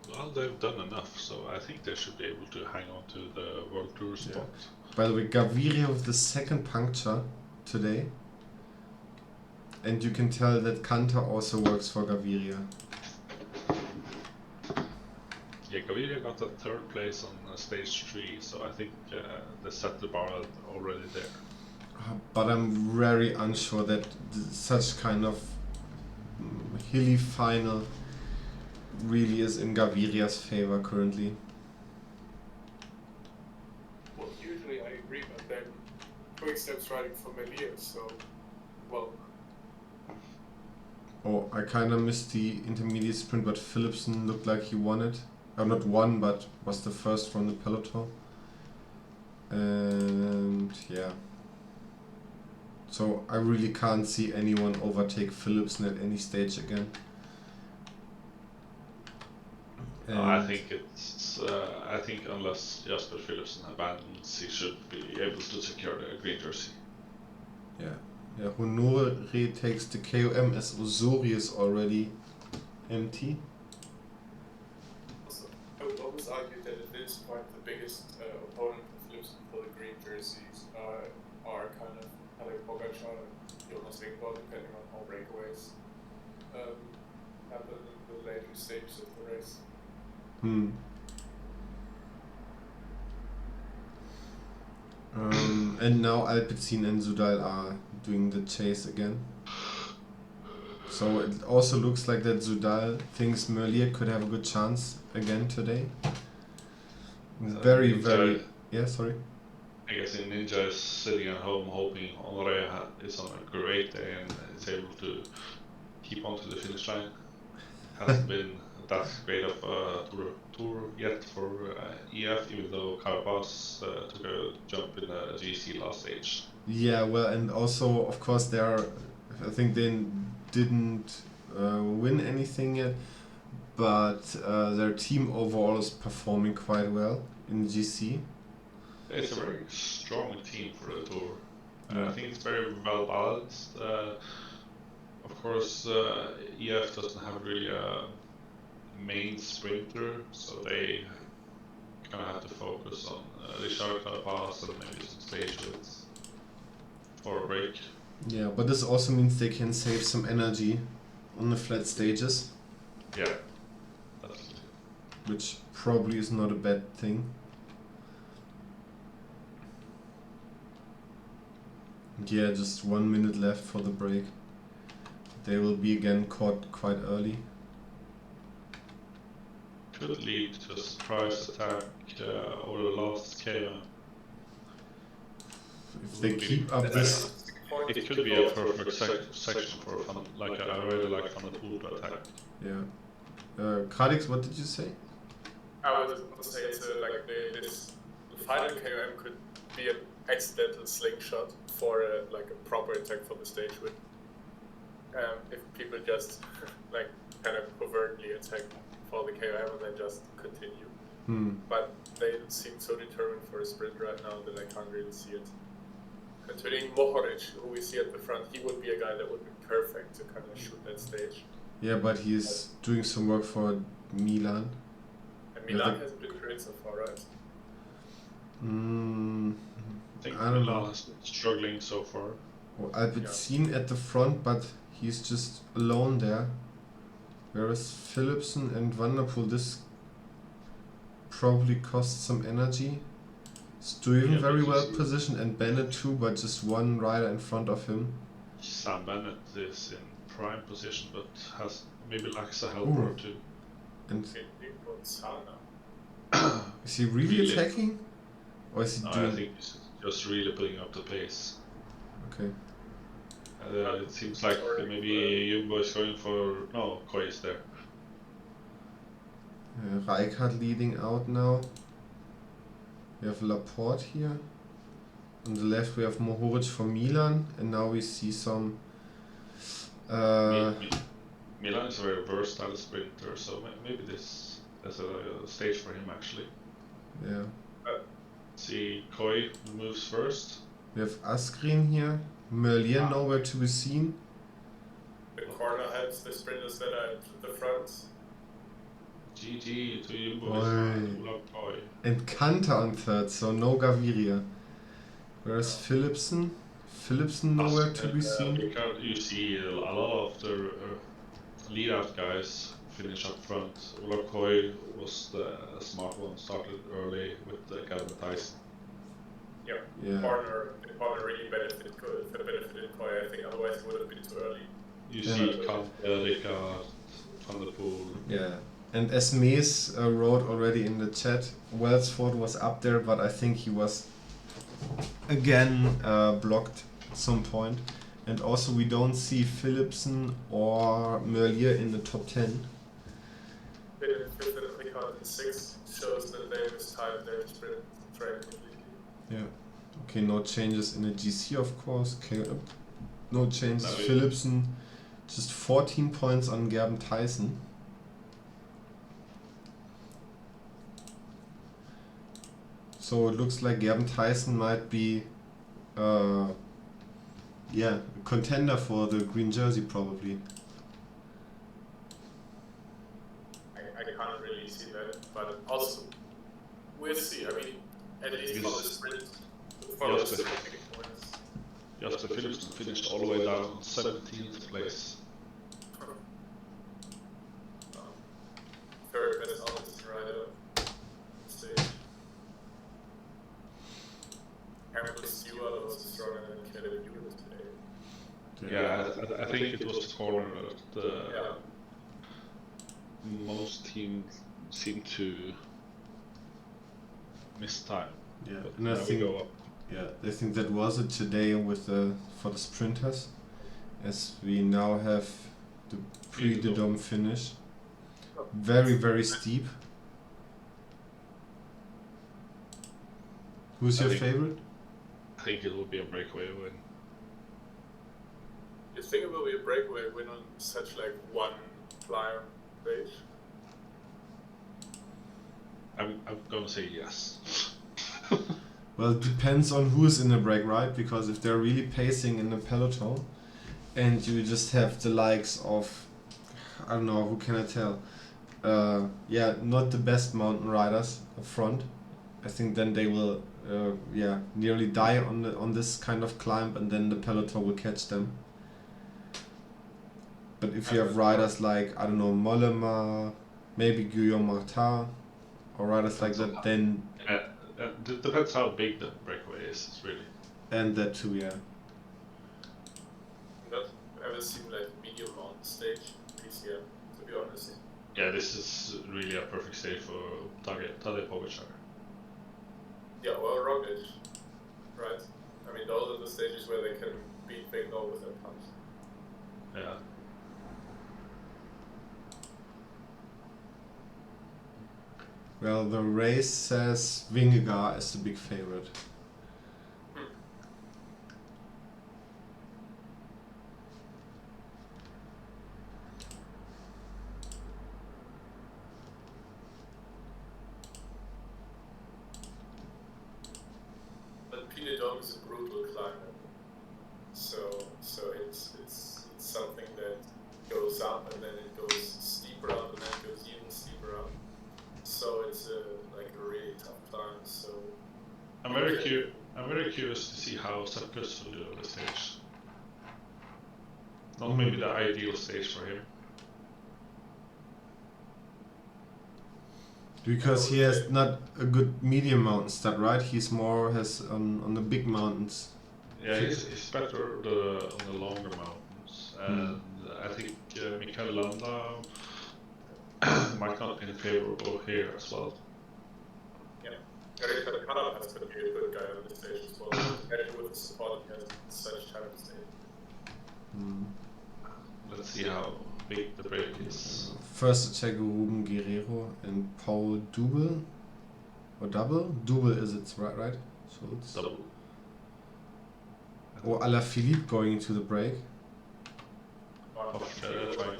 Speaker 3: Well, they've done enough, so I think they should be able to hang on to the World Tour spot.
Speaker 1: By the way, Gaviria with the second puncture today. And you can tell that Kanta also works for Gaviria.
Speaker 3: Yeah, Gaviria got a 3rd place on stage 3, so I think they set the bar already there.
Speaker 1: But I'm very unsure that such kind of hilly final really is in Gaviria's favor currently.
Speaker 2: Well, usually I agree, but then Quickstep's riding for Melier, so, well...
Speaker 1: Oh, I kinda missed the intermediate sprint, but Philipsen looked like he won it. Not won, but was the first from the peloton. And yeah. So I really can't see anyone overtake Philipsen at any stage again.
Speaker 3: I think it's. I think unless Jasper Philipsen abandons, he should be able to secure the green jersey.
Speaker 1: Yeah. Yeah. Honore takes the KOM as Osori is already empty.
Speaker 2: Also, I would always argue that it is quite the biggest opponent of Philipsen for the green jerseys are kind of Tadej Pogačar and Jonas Vingegaard, depending on how breakaways happen in the later stages of the race.
Speaker 1: And now Alpecin and Sudal are doing the chase again. So it also looks like that Sudal thinks Merlier could have a good chance again today. Very... Yeah, sorry.
Speaker 3: I guess Ninja is sitting at home hoping Honore is on a great day and is able to keep on to the finish line. Hasn't been that great of a tour yet for EF, even though Carapaz took a jump in the GC last stage.
Speaker 1: Yeah, well, and also, of course, I think they didn't win anything yet, but their team overall is performing quite well in GC.
Speaker 3: It's a very strong team for the tour.
Speaker 1: Yeah.
Speaker 3: I think it's very well balanced. Of course, EF doesn't have really a main sprinter, so they kind of have to focus on Richard Carapaz and maybe some stage wins for a break.
Speaker 1: Yeah, but this also means they can save some energy on the flat stages.
Speaker 3: Yeah, definitely.
Speaker 1: Which probably is not a bad thing. Yeah, just 1 minute left for the break. They will be again caught quite early.
Speaker 3: Could lead to a surprise attack over the last KM.
Speaker 1: If they keep up this...
Speaker 3: It could be a perfect section for a fun, I really like Van der Poel to attack.
Speaker 1: Yeah. Kadix, what did you say?
Speaker 2: I was going to say the final KOM could be an accidental slingshot for a proper attack for the stage win. If people just kind of covertly attack for the KOM and then just continue. But they seem so determined for a sprint right now that I can't really see it. Considering Mohoric, who we see at the front, he would be a guy that would be perfect to kind of shoot that stage.
Speaker 1: Yeah, but he's doing some work for Milan.
Speaker 2: And Milan hasn't been great so far, right?
Speaker 3: I think
Speaker 1: I don't
Speaker 3: Milan
Speaker 1: know.
Speaker 3: has been struggling so far.
Speaker 1: Well, Alpecin at the front, but he's just alone there. Whereas Philipsen and Van der Poel, this probably costs some energy. Stuyven very well positioned, and Bennett too, but just one rider in front of him.
Speaker 3: Sam Bennett is in prime position, but maybe lacks a helper or two.
Speaker 1: And
Speaker 2: Sana.
Speaker 1: is he really attacking? Or is he
Speaker 3: No,
Speaker 1: doing...
Speaker 3: I think he's just really putting up the pace.
Speaker 1: Okay.
Speaker 3: It seems like maybe Jumbo is going for... No, Koi is there.
Speaker 1: Rijkaard leading out now. We have Laporte here. On the left we have Mohoric for Milan, and now we see some...
Speaker 3: Milan is a very versatile sprinter, so maybe there's a stage for him actually.
Speaker 1: Yeah.
Speaker 3: See, Koi moves first.
Speaker 1: We have Askren here. Merlier nowhere to be seen.
Speaker 2: The corner has the sprinters that are at the front.
Speaker 3: GG to Jumbo Koi.
Speaker 1: And Kanta on third, so no Gaviria. Whereas Philipsen nowhere to be seen.
Speaker 3: You see a lot of the lead-out guys finish up front. Ola Koi was the smart one, started early with Gavin Tyson.
Speaker 2: Yeah. Corner really benefited Koi, I think, otherwise it would have been too early.
Speaker 3: You see Kant, Rika, Van der Poel.
Speaker 1: Yeah. And as Mees wrote already in the chat, Welsford was up there, but I think he was again blocked at some point. And also we don't see Philipsen or Merlier in the top 10.
Speaker 2: Fifth and Ricard in 6 shows that they mistimed their sprint track completely.
Speaker 1: Yeah. Okay, no changes in the GC, of course. Okay, no changes.
Speaker 3: No,
Speaker 1: Philipsen, just 14 points on Gerben Tyson. So it looks like Gerben Tyson might be, a contender for the green jersey probably.
Speaker 2: I can't really see that, but also we'll see. I mean, at least for the sprint, for the specific points.
Speaker 3: Just the Philipsen finished all the way down 17th place.
Speaker 2: Third best Alpecin rider stage. Apparently Stewart was stronger than Kevin Ewan today.
Speaker 3: Yeah, I think it was the corner that most teams seem to miss time.
Speaker 1: Yeah,
Speaker 3: But
Speaker 1: and I
Speaker 3: now we
Speaker 1: think
Speaker 3: go up.
Speaker 1: Yeah, I think that was it today with for the sprinters, as we now have the pre-dom finish. Very steep. Who's your favorite?
Speaker 3: I think it will be a breakaway win.
Speaker 2: You think it will be a breakaway win on such like one flyer stage?
Speaker 3: I'm gonna say yes.
Speaker 1: Well, it depends on who's in the break, right? Because if they're really pacing in the peloton, and you just have the likes of, I don't know, who can I tell? Yeah, not the best mountain riders up front. I think then they will, nearly die on this kind of climb, and then the peloton will catch them. But if you have riders like, I don't know, Mollema, maybe Guillaume Martin, or riders like that, then...
Speaker 3: Depends how big the breakaway is, really.
Speaker 1: And that too, yeah.
Speaker 2: Not ever seen like medium mountain stage PCM, to be honest.
Speaker 3: Yeah, this is really a perfect stage for Tadej Pogačar.
Speaker 2: Yeah, or Roglic, right? I mean, those are the stages where they can beat Bingo with their pumps.
Speaker 3: Yeah.
Speaker 1: Well, the race says Vingegaard is the big favorite.
Speaker 2: But Pinedong is a brutal climber, so it's something that goes up and then it goes steeper up and then it goes even steeper up. So it's like a really tough climb. So
Speaker 3: I'm very curious to see how Sepkus will do on the stage. Not maybe the ideal stage for him.
Speaker 1: Because he has not a good medium mountain stat, right? He's more has on the big mountains.
Speaker 3: Yeah, he's better on the longer mountains, and I think Mikael Landa might not be favorable here as well.
Speaker 2: yeah, Eric Kadakana has been a good guy on the stage as well, especially with the support he has such time to stage.
Speaker 3: Let's see how big the break is.
Speaker 1: First attack Ruben Guerrero and Paul Double. Or double? Double is it, right? So it's
Speaker 3: Double.
Speaker 1: Or Alaphilippe going into the break.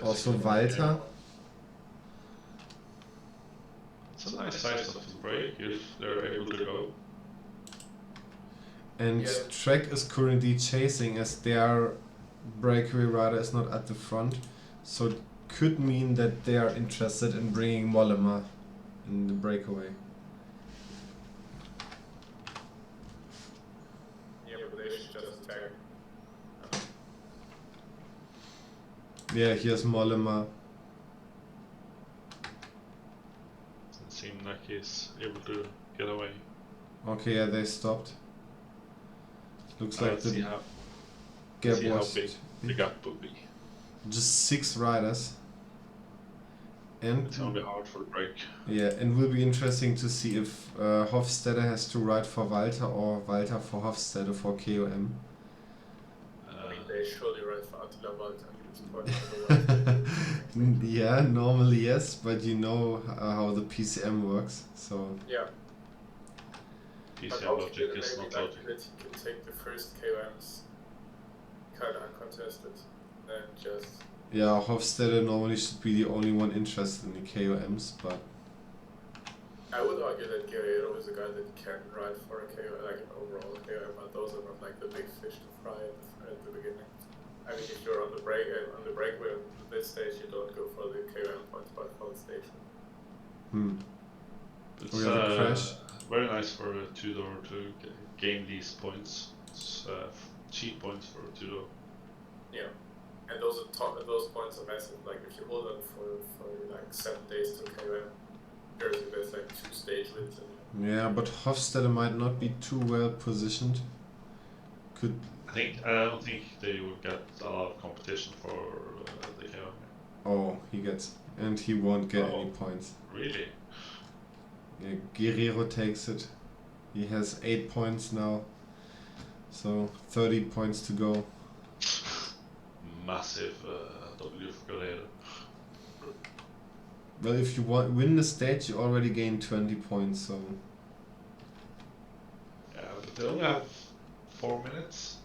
Speaker 1: Also Walter.
Speaker 3: It's a nice size of the break if they're able to go.
Speaker 1: And Trek is currently chasing as their breakaway rider is not at the front. So it could mean that they are interested in bringing Mollema in the breakaway.
Speaker 2: Yeah, but they should just attack.
Speaker 1: Yeah, here's Mollema.
Speaker 3: Doesn't seem like he's able to get away.
Speaker 1: Okay, yeah, they stopped. Looks like
Speaker 3: Let's
Speaker 1: the
Speaker 3: see how
Speaker 1: gap
Speaker 3: how
Speaker 1: was
Speaker 3: big the gap will be.
Speaker 1: just 6 riders. And
Speaker 3: It's only hard for the break.
Speaker 1: yeah, and will be interesting to see if Hofstede has to ride for Walter or Walter for Hofstede for KOM.
Speaker 2: I mean, they surely ride for Attila Walter at this point.
Speaker 1: Yeah, normally yes, but you know how the PCM works, so...
Speaker 2: Yeah.
Speaker 3: PCM logic is not logic.
Speaker 2: That he can take the first KOMs kind of uncontested and just...
Speaker 1: Yeah, Hofstede normally should be the only one interested in the KOMs, but...
Speaker 2: I would argue that Guerrero is a guy that can ride for a KO, like an overall KO, but those are not like the big fish to fry at the beginning. I mean, if you're on the breakaway on this stage, you don't go for the KOM points, but for the station.
Speaker 3: It's
Speaker 1: We have a crash.
Speaker 3: very nice for Tudor to gain these points. It's cheap points for Tudor.
Speaker 2: Yeah, and those points are massive. Like if you hold on for like 7 days to KOM, there's like 2 stage wins in there.
Speaker 1: Yeah, but Hofstede might not be too well positioned. Could...
Speaker 3: I don't think they will get a lot of competition for the KOM.
Speaker 1: Oh, he gets... and he won't get any points.
Speaker 3: Really?
Speaker 1: Yeah, Guerrero takes it. He has 8 points now. So 30 points to go.
Speaker 3: Massive W for Galera.
Speaker 1: Well, if you win the stage, you already gain 20 points. So
Speaker 3: Yeah, but they only have 4 minutes.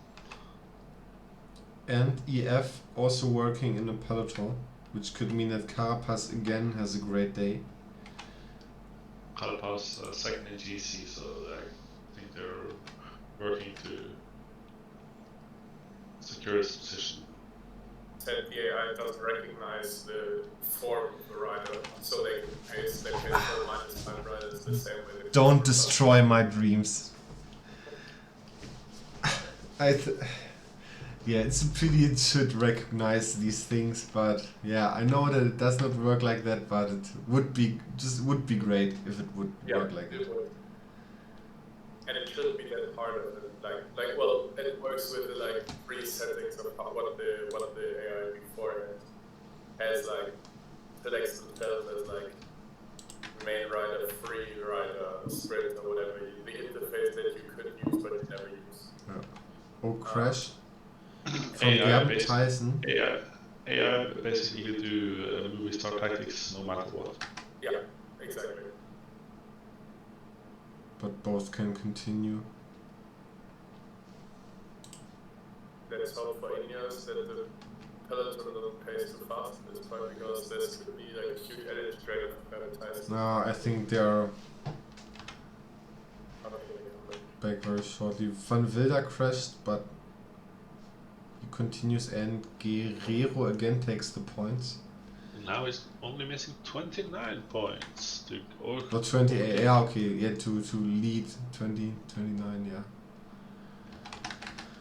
Speaker 1: and EF also working in a peloton, which could mean that Carapaz again has a great day.
Speaker 3: Carapaz second in GC, so I think they're working to secure his position.
Speaker 2: Said the AI doesn't recognize the form of the rider, so they pace for minus 5 riders the same way. They
Speaker 1: Don't destroy my dreams. Yeah, it's a pity it should recognize these things, but yeah, I know that it does not work like that, but it would be great if it would work like that.
Speaker 2: It would. And it shouldn't be that hard of it. Like well, it works with the like pre-settings of what the AI before has like selects themselves as like main rider, free rider, sprint or whatever. The interface that you could use but you never use.
Speaker 1: Yeah. Oh, crash. From
Speaker 3: AI
Speaker 1: Gavin Tyson.
Speaker 3: AI basically do movie star tactics no matter what.
Speaker 2: Yeah, exactly.
Speaker 1: But both can continue.
Speaker 2: Let's hope for Ineos that the peloton doesn't pace too fast at this point, because this could be like a huge edit straight of Tyson.
Speaker 1: No, I think they are back very shortly. Van Wilder crashed, but he continues, and Guerrero again takes the points.
Speaker 3: Now he's only missing 29 points to
Speaker 1: Not 28, yeah, okay, yeah, to lead 20, 29, yeah.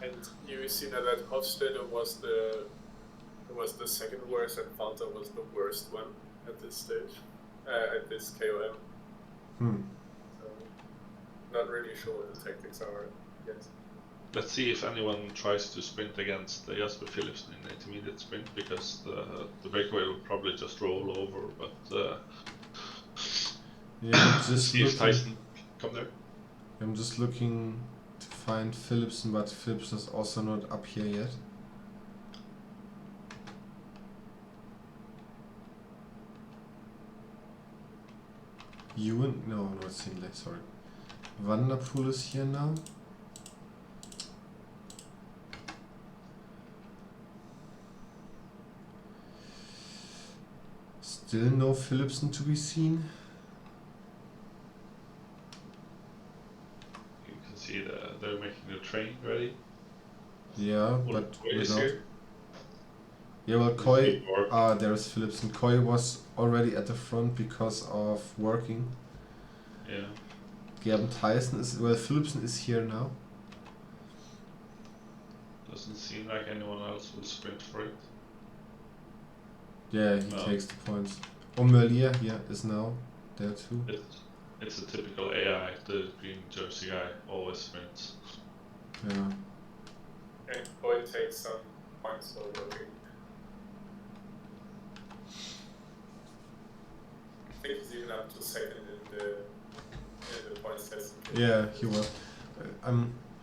Speaker 2: And you see now that Hofstede was the second worst, and Fanta was the worst one at this stage, at this KOM. So, not really sure what the tactics are yet.
Speaker 3: Let's see if anyone tries to sprint against Jasper Philipsen in the intermediate sprint, because the breakaway will probably just roll over, but
Speaker 1: Yeah, just
Speaker 3: see if
Speaker 1: looking,
Speaker 3: Tyson come there.
Speaker 1: I'm just looking to find Philipsen, but Philipsen is also not up here yet. Ewan? No, it's Hindley, sorry. Vanderpool is here now. Still no Philipsen to be seen.
Speaker 3: You can see they're making the train ready.
Speaker 1: Yeah, but
Speaker 3: Koi is
Speaker 1: without.
Speaker 3: here.
Speaker 1: Yeah, well, Koi.
Speaker 3: Or-
Speaker 1: There's Philipsen. Koi was already at the front because of working.
Speaker 3: Yeah.
Speaker 1: Gavin Tyson is. Well, Philipsen is here now.
Speaker 3: Doesn't seem like anyone else will sprint for it.
Speaker 1: Yeah, he
Speaker 3: No.
Speaker 1: takes the points. Merlier, yeah, is now there too.
Speaker 3: It's a typical AI, the green jersey guy always sprints.
Speaker 1: Yeah.
Speaker 2: And Boy takes some points for working. I think he's even up to second in the points testing.
Speaker 1: Yeah, he was.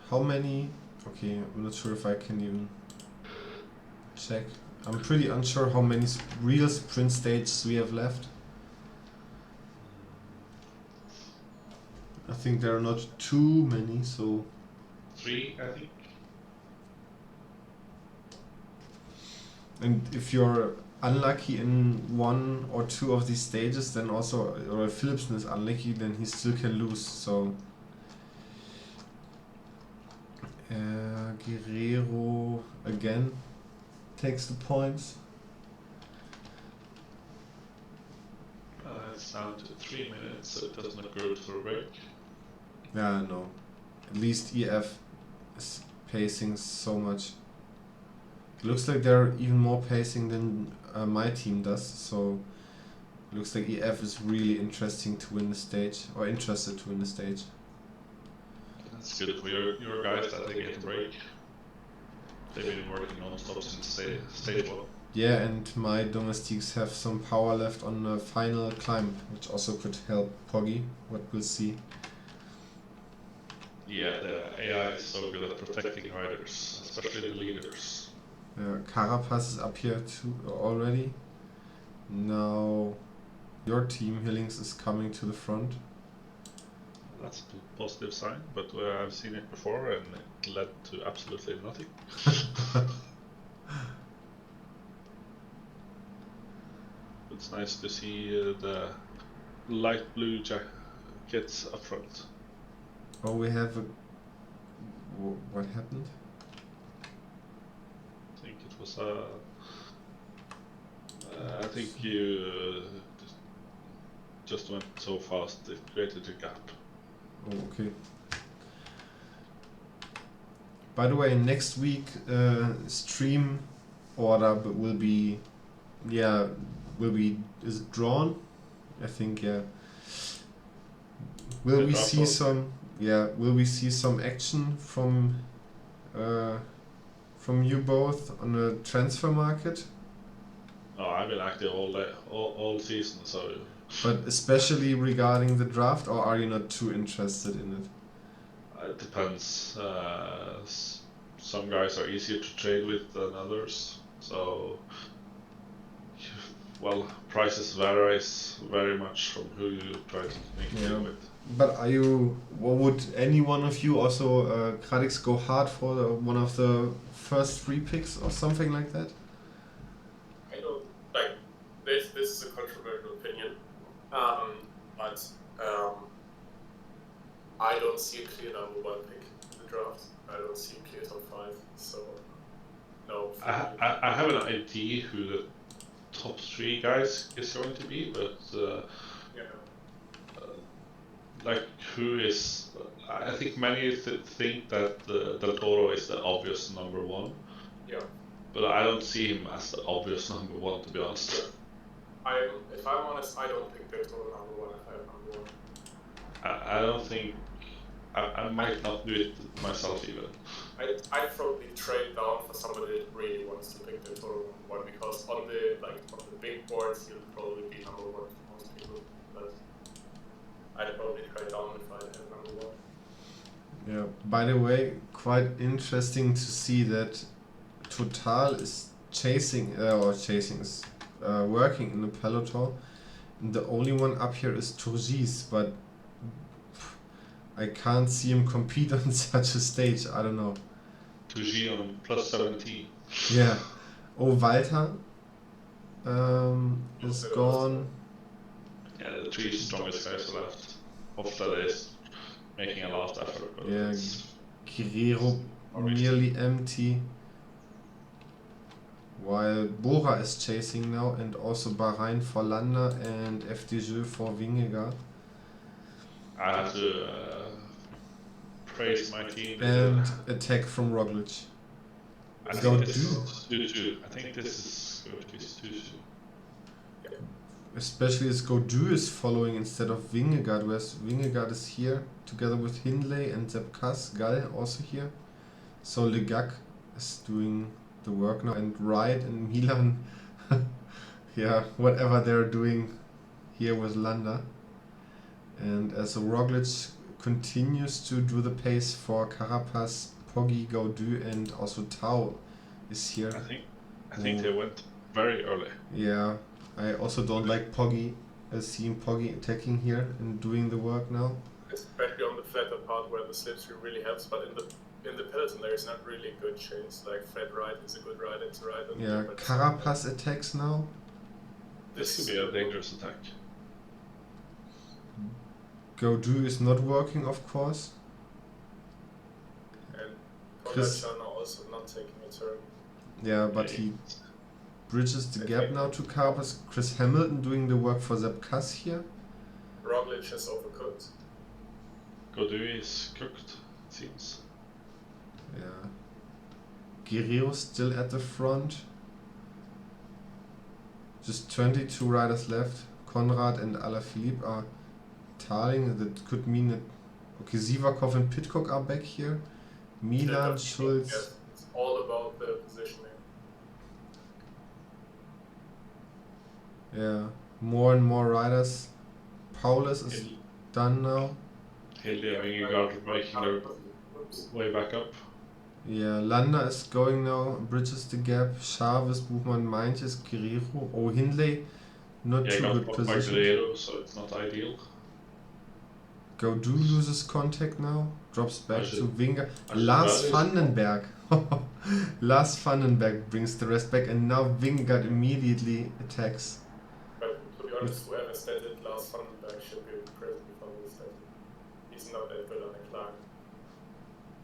Speaker 1: How many? Okay, I'm not sure if I can even check. I'm pretty unsure how many real sprint stages we have left. I think there are not too many, so
Speaker 3: 3, I think.
Speaker 1: and if you're unlucky in one or two of these stages, then also, or if Philipsen is unlucky, then he still can lose. So Guerrero again takes the points.
Speaker 3: It's down to 3 minutes, so it does not go for a break.
Speaker 1: Yeah, no. At least EF is pacing so much. Looks like they're even more pacing than my team does, so looks like EF is really interesting to win the stage, or interested to win the stage.
Speaker 3: That's good for your guys that they get a break. They've been working non-stop since stage 1.
Speaker 1: Yeah, and my domestiques have some power left on the final climb, which also could help Poggy, what we'll see.
Speaker 3: Yeah, the AI is so good at protecting riders, especially the leaders.
Speaker 1: Carapaz is up here too already. Now your team, Hillings, is coming to the front.
Speaker 3: That's a positive sign, but I've seen it before and it led to absolutely nothing. It's nice to see the light blue jackets up front.
Speaker 1: Oh, we have a... What happened?
Speaker 3: I think it was I think you just went so fast it created a gap.
Speaker 1: Oh, okay. By the way, next week stream order will be, is it drawn? I think, yeah. Will we see some action from you both on the transfer market?
Speaker 3: Oh, I've been active all season, so.
Speaker 1: But especially regarding the draft, or are you not too interested in it?
Speaker 3: It depends. Some guys are easier to trade with than others, so. Well, prices varies very much from who you try to make a deal with.
Speaker 1: But would any one of you also, Kradix, go hard for one of the first 3 picks or something like that?
Speaker 2: I don't, like, this is a controversial opinion, but I don't see a clear number 1 pick in the draft. I don't see a clear top 5, so no.
Speaker 3: I have an idea who the top 3 guys is going to be, but like who is? I think many think that Del Toro is the obvious number 1.
Speaker 2: Yeah.
Speaker 3: But I don't see him as the obvious number 1, to be honest.
Speaker 2: If I'm honest, I don't think Del Toro number 1 if I have number 1.
Speaker 3: I don't think. I might not do it myself even.
Speaker 2: I'd probably trade down for somebody that really wants to pick Del Toro number 1, because on the big boards he'll probably be number 1 for most people. But I'd probably trade down if I had number 1.
Speaker 1: Yeah. By the way, quite interesting to see that Total is working in the peloton. And the only one up here is Turgis, but I can't see him compete on such a stage. I don't know.
Speaker 3: Turgis on plus 17.
Speaker 1: Yeah. Oh, Walter is gone.
Speaker 3: Yeah, the 3 strongest guys are left. Hofstad is making a last effort. But
Speaker 1: yeah, Guerrero nearly empty. While Bora is chasing now, and also Bahrain for Landa and FDJ for Vingegaard.
Speaker 3: I have to praise my team.
Speaker 1: And attack from Roglic.
Speaker 3: I think this is 2-2. I think this is going to be 2-2.
Speaker 1: Especially as Gaudu is following instead of Vingegaard, whereas Vingegaard is here together with Hindley and Sepp Kuss. Gall also here. So Legac is doing the work now, and Wright and Milan, yeah, whatever they're doing here with Landa. And as Roglic continues to do the pace for Carapaz, Poggi, Gaudu, and also Tau is here.
Speaker 3: I think they went very early.
Speaker 1: Yeah, I also don't like Poggi, seeing Poggi attacking here and doing the work now.
Speaker 2: Especially on the flatter part where the slipstream really helps, but in the peloton there is not really good chase. Like Fred Wright is a good rider to ride.
Speaker 1: Yeah, Carapaz attacks now.
Speaker 3: This could be a dangerous attack.
Speaker 1: Gaudu is not working, of course.
Speaker 2: And Pogacar now also not taking a turn.
Speaker 1: Yeah, but he bridges the gap now to Carapaz. Chris Hamilton doing the work for Sepp Kuss here.
Speaker 2: Roglic is overcooked.
Speaker 3: Gaudu is cooked, it seems.
Speaker 1: Yeah. Guerrero still at the front. Just 22 riders left. Konrad and Alaphilippe are tiling. That could mean that... Okay, Sivakov and Pidcock are back here. Milan, Schulz...
Speaker 2: Yes, it's all about the positioning.
Speaker 1: Yeah, more and more riders. Paulus is done now.
Speaker 3: Hilde and Vingegaard making their way back up.
Speaker 1: Yeah, Landa is going now, bridges the gap. Chavez, Buchmann, Meintjes, Guerrero. Oh, Hindley, not
Speaker 3: Yeah,
Speaker 1: too
Speaker 3: got
Speaker 1: good
Speaker 3: blocked by
Speaker 1: position.
Speaker 3: Guerrero, so it's not ideal.
Speaker 1: Gaudu loses contact now, drops back to Vingegaard.
Speaker 3: I should
Speaker 1: Lars
Speaker 3: rally.
Speaker 1: Vandenberg. Lars Vandenberg brings the rest back, and now Vingegaard immediately attacks.
Speaker 2: But to be honest, whoever stated Lars Vandenberg should be present before this state. He's not that good on a climb.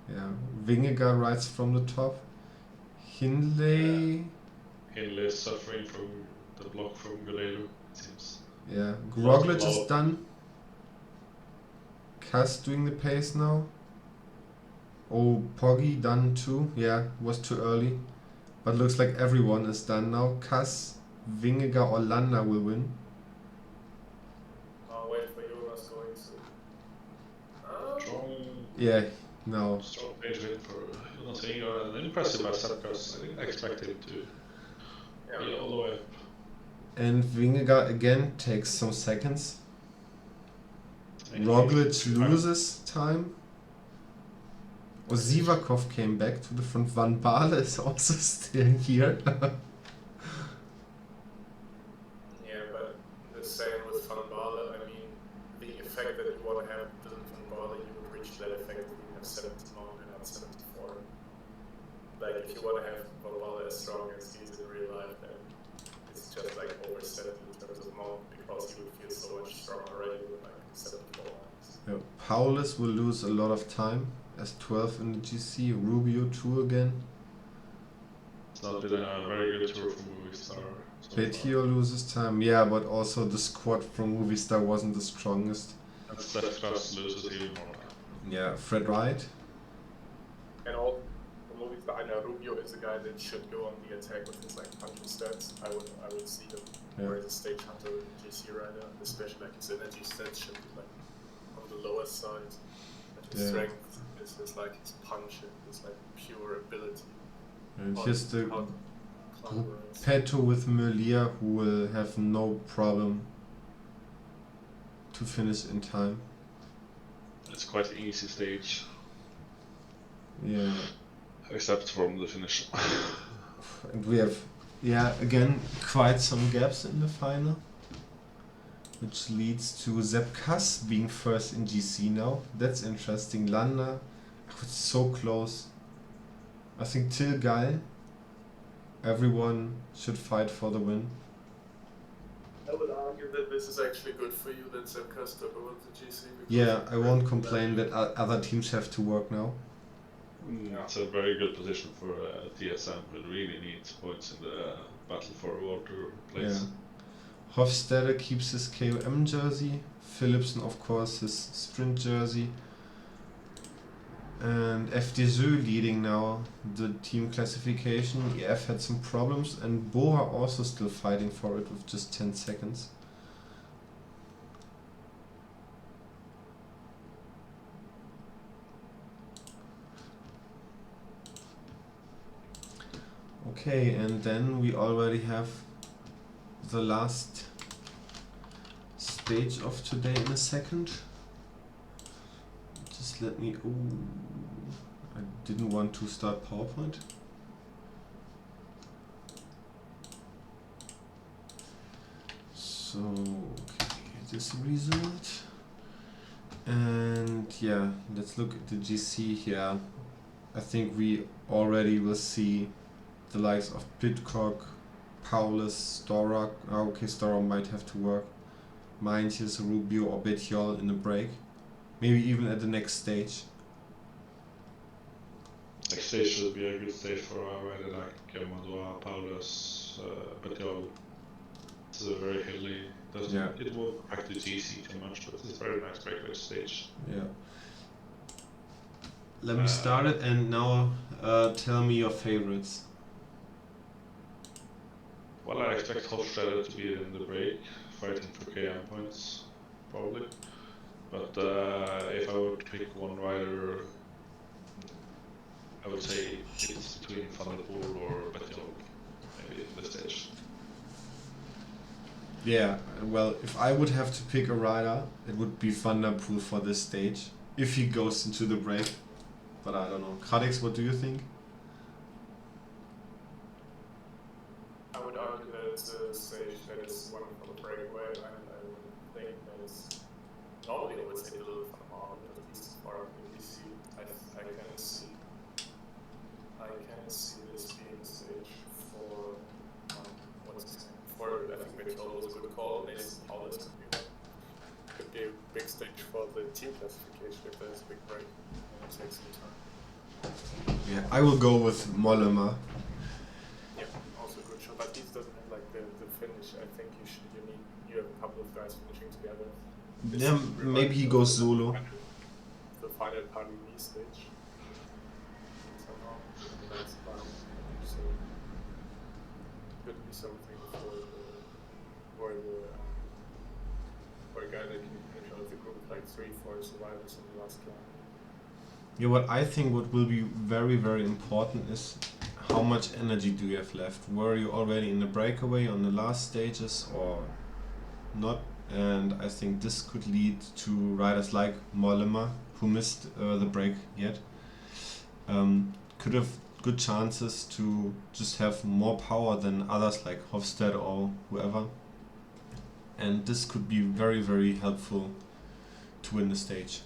Speaker 1: Yeah, Vingegaard rides from the top. Hindley.
Speaker 3: Hindley is suffering from the block from Guerrero, it seems.
Speaker 1: Yeah, Roglic is done. Cass doing the pace now. Oh, Poggi done too. Yeah, was too early. But looks like everyone is done now. Cass, Vingegaard or Landa will win.
Speaker 2: I'll wait for Jonas going to.
Speaker 3: Strong,
Speaker 1: Yeah, no.
Speaker 3: strong page win for Jonas Vingegaard, and impressive by Sapkas. I didn't expect him to be all the way up.
Speaker 1: And Vingegaard again takes some seconds. Roglic loses time. Oh, Sivakov came back to the front. Van Baarle is also still here.
Speaker 2: Yeah, but the same with Van Baarle. I mean, the effect that you want to have with Van Baarle, you would reach that effect if you have 70 mount and not 74. Like, if you want to have Van Baarle as strong as he is in real life, then it's just like overset in terms of mount because he would feel so much stronger already with like 74 mounts.
Speaker 1: Yeah, Paulus will lose a lot of time as 12 in the GC. Rubio 2 again.
Speaker 3: It's not been a very good tour from Movistar. So
Speaker 1: Betio loses time. Yeah, but also the squad from Movistar wasn't the strongest.
Speaker 3: and Steph loses even more time.
Speaker 1: Yeah, Fred Wright.
Speaker 2: And all the movies that I know, Rubio is a guy that should go on the attack with his like punching stats. I would see him whereas a stage hunter GC rider, especially like his energy stats should be like on the lower side. And his strength is his like his punch and his like pure ability.
Speaker 1: And here's the
Speaker 2: Climb
Speaker 1: Petto with Merlier, who will have no problem to finish in time.
Speaker 3: It's quite an easy stage,
Speaker 1: Yeah.
Speaker 3: except from the finish.
Speaker 1: And we have, again, quite some gaps in the final, which leads to Sepp Kuss being first in GC now. That's interesting. Landa, it's so close. I think Till Geil, everyone should fight for the win.
Speaker 2: I would argue that this is actually good for you that Sepp Kuss took over the GC.
Speaker 1: Yeah, I won't complain that other teams have to work now.
Speaker 3: It's a very good position for TSM, who really needs points in the battle for a World Tour place.
Speaker 1: Yeah. Hofstede keeps his KOM jersey. Philipsen, of course, his sprint jersey. And FDSU leading now the team classification. EF had some problems, and Bora also still fighting for it with just 10 seconds. Okay, and then we already have the last stage of today in a second. Just let me. Ooh, I didn't want to start PowerPoint. So, okay, this result. And yeah, let's look at the GC here. I think we already will see the likes of Pidcock, Paulus, Storak. Okay, Storak might have to work. Meintjes, Rubio, or Bettiol in the break. Maybe even at the next stage.
Speaker 3: Next stage should be a good stage for a rider like Madua, Paulus, Bettiol. It's a very hilly. It won't affect the GC too much, but it's a very nice breakaway stage.
Speaker 1: Yeah. Let me start it, and now tell me your favorites.
Speaker 3: Well, I expect Hofstede to be in the break, fighting for KM points, probably. But if I were to pick one rider, I would say it's between Van der Poel or Bettiol, maybe in this stage.
Speaker 1: Yeah, well, if I would have to pick a rider, it would be Van der Poel for this stage. if he goes into the break. But I don't know. Kadex, what do you think?
Speaker 2: I would argue that it's a stage that is one for the breakaway, and I would think that it's normally I would say a little from all, at least as far as we see. I can see this being a stage for what's his name? For I think Mitchell was a good call. Mason Paulus could be a big stage for the team classification if there's a big break and it takes some time.
Speaker 1: Yeah, I will go with Mollema.
Speaker 2: Yeah, also good shot, but he doesn't have like the finish. I think you have a couple of guys finishing together.
Speaker 1: Yeah, maybe he goes solo.
Speaker 2: The final party me stage. Somehow that's fun. So could be something for a guy that can finish out the group like 3-4 survivors in the last round.
Speaker 1: Yeah, what I think what will be very, very important is how much energy do you have left? Were you already in the breakaway on the last stages or not? And I think this could lead to riders like Mollema, who missed the break yet. Could have good chances to just have more power than others like Hofstede or whoever. And this could be very, very helpful to win the stage.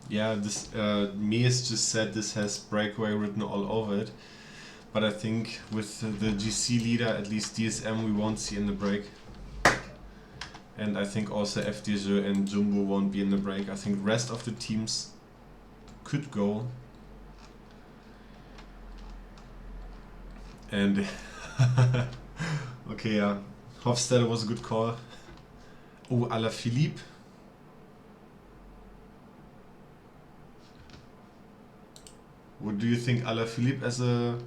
Speaker 1: Yeah, this Mies just said this has breakaway written all over it. But I think with the GC leader, at least DSM, we won't see in the break. And I think also FDJ and Jumbo won't be in the break. I think rest of the teams could go. And okay, yeah, Hofstede was a good call. Oh, Alaphilippe. What do you think, Alaphilippe as a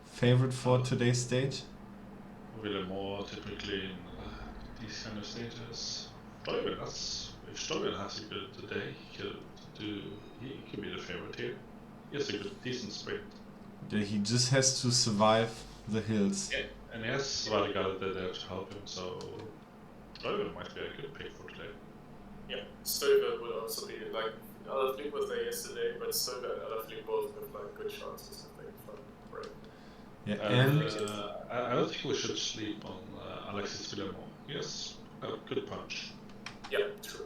Speaker 1: favorite for today's stage?
Speaker 3: Really more typically in these kind of stages. Stuyven, if Stuyven has a good day, he could be the favorite here. He has a good, decent sprint.
Speaker 1: Yeah, he just has to survive the hills.
Speaker 3: Yeah, and he has a guy there to help him, so Stuyven might be a good pick for today.
Speaker 2: Yeah, Stuyven would also be like Alaphilippe was there yesterday, but Stuyven and Alaphilippe both have like good chances, I think, for break.
Speaker 1: Yeah,
Speaker 3: and I don't think we should sleep on Alexis Villemont. Yes, a good punch.
Speaker 2: Yeah, true.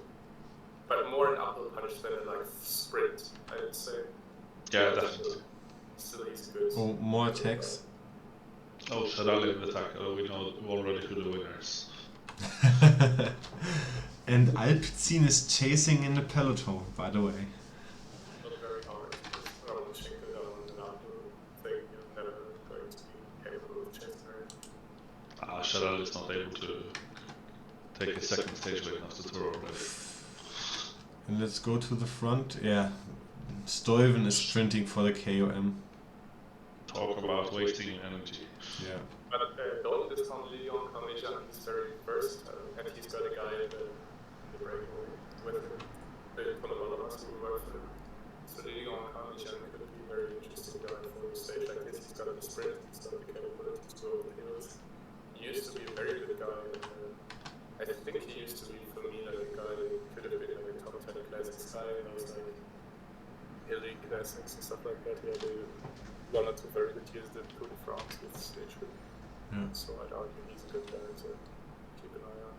Speaker 2: But more an uphill punch than a like sprint, I would say.
Speaker 3: Yeah, definitely.
Speaker 2: Still he's good.
Speaker 1: Oh, more attacks.
Speaker 3: Oh, Shadali in the attack. We know already who the winner is.
Speaker 1: And Alpecin is chasing in the peloton, by the way.
Speaker 2: Not very hard. I will check it out and after thing you're never going to be capable of chasing her.
Speaker 3: Shadali is not able to take a second stage win after Tour already.
Speaker 1: And let's go to the front. Yeah, Stuyven is sprinting for the KOM.
Speaker 3: Talk about wasting energy.
Speaker 1: Yeah.
Speaker 2: But don't discount Leon Carnation, he's very first, and he's got a guy in the breakaway with him. One of the ones who work for him. So Leon Carnation could be a very interesting guy for a stage like this. He's got a sprint, he's got the capability to go over the hills. He used to be a very good guy, and I think he used to be, for me, like a guy that could have been like a top 10 classics guy, and I was like, hilly classics and stuff like that. He had one or two very good years that Tour de France with stage with.
Speaker 1: Yeah.
Speaker 2: So I'd argue he's a good guy to keep an eye on.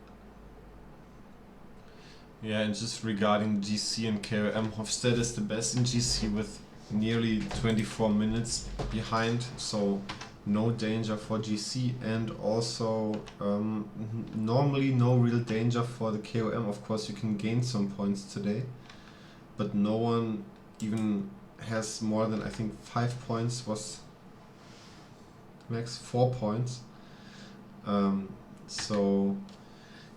Speaker 1: Yeah, and just regarding GC and KOM, Hofstede is the best in GC with nearly 24 minutes behind, so no danger for GC, and also normally no real danger for the KOM. Of course, you can gain some points today, but no one even has more than, I think, 5 points was max 4 points. So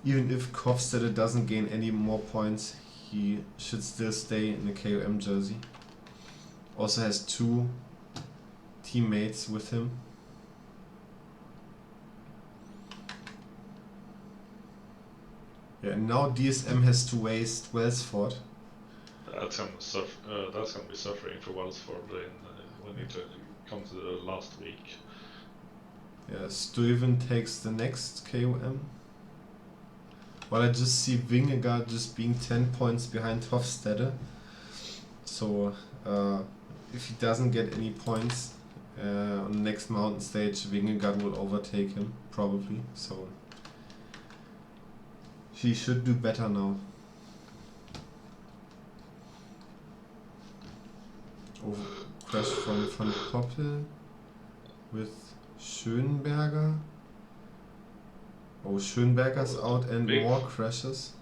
Speaker 1: even if Hofstede doesn't gain any more points, he should still stay in the KOM jersey. Also has 2 teammates with him. Yeah, and now DSM has to waste Welsford.
Speaker 3: That's gonna be suffering for Welsford when it comes to the last week.
Speaker 1: Yeah, Stuyven takes the next KOM. Well, I just see Vingegaard just being 10 points behind Hofstede. So, if he doesn't get any points on the next mountain stage, Vingegaard will overtake him, probably. So, he should do better now. Oh, crash from Van Poppel with Schönberger. Oh, Schönberger's out and
Speaker 3: big.
Speaker 1: more crashes.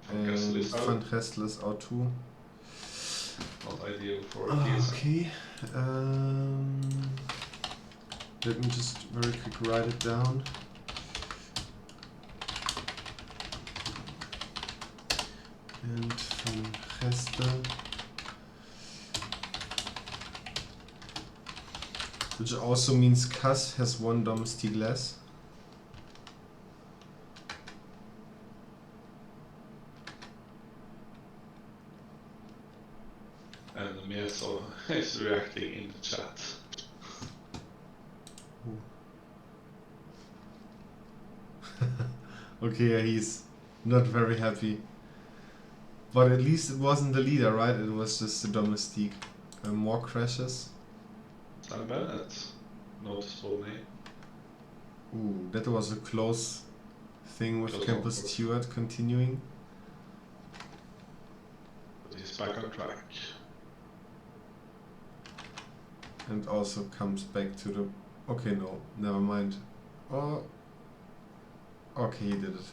Speaker 3: Kessel
Speaker 1: And
Speaker 3: is out.
Speaker 1: Van Gestel is out too.
Speaker 3: Not ideal for PCM.
Speaker 1: Okay. Let me just very quick write it down. And Van Gestel. Which also means Kass has one domestic less.
Speaker 3: And Mieso is reacting in the chat.
Speaker 1: Okay, yeah, he's not very happy. But at least it wasn't the leader, right? It was just the domestique. More crashes.
Speaker 3: Sam Bennett, noticeable name.
Speaker 1: Ooh, that was a close thing with
Speaker 3: Close
Speaker 1: Campbell
Speaker 3: one.
Speaker 1: Stewart continuing.
Speaker 3: But he's back on track.
Speaker 1: And also comes back to the... Okay, no, never mind. Oh, okay, he did it.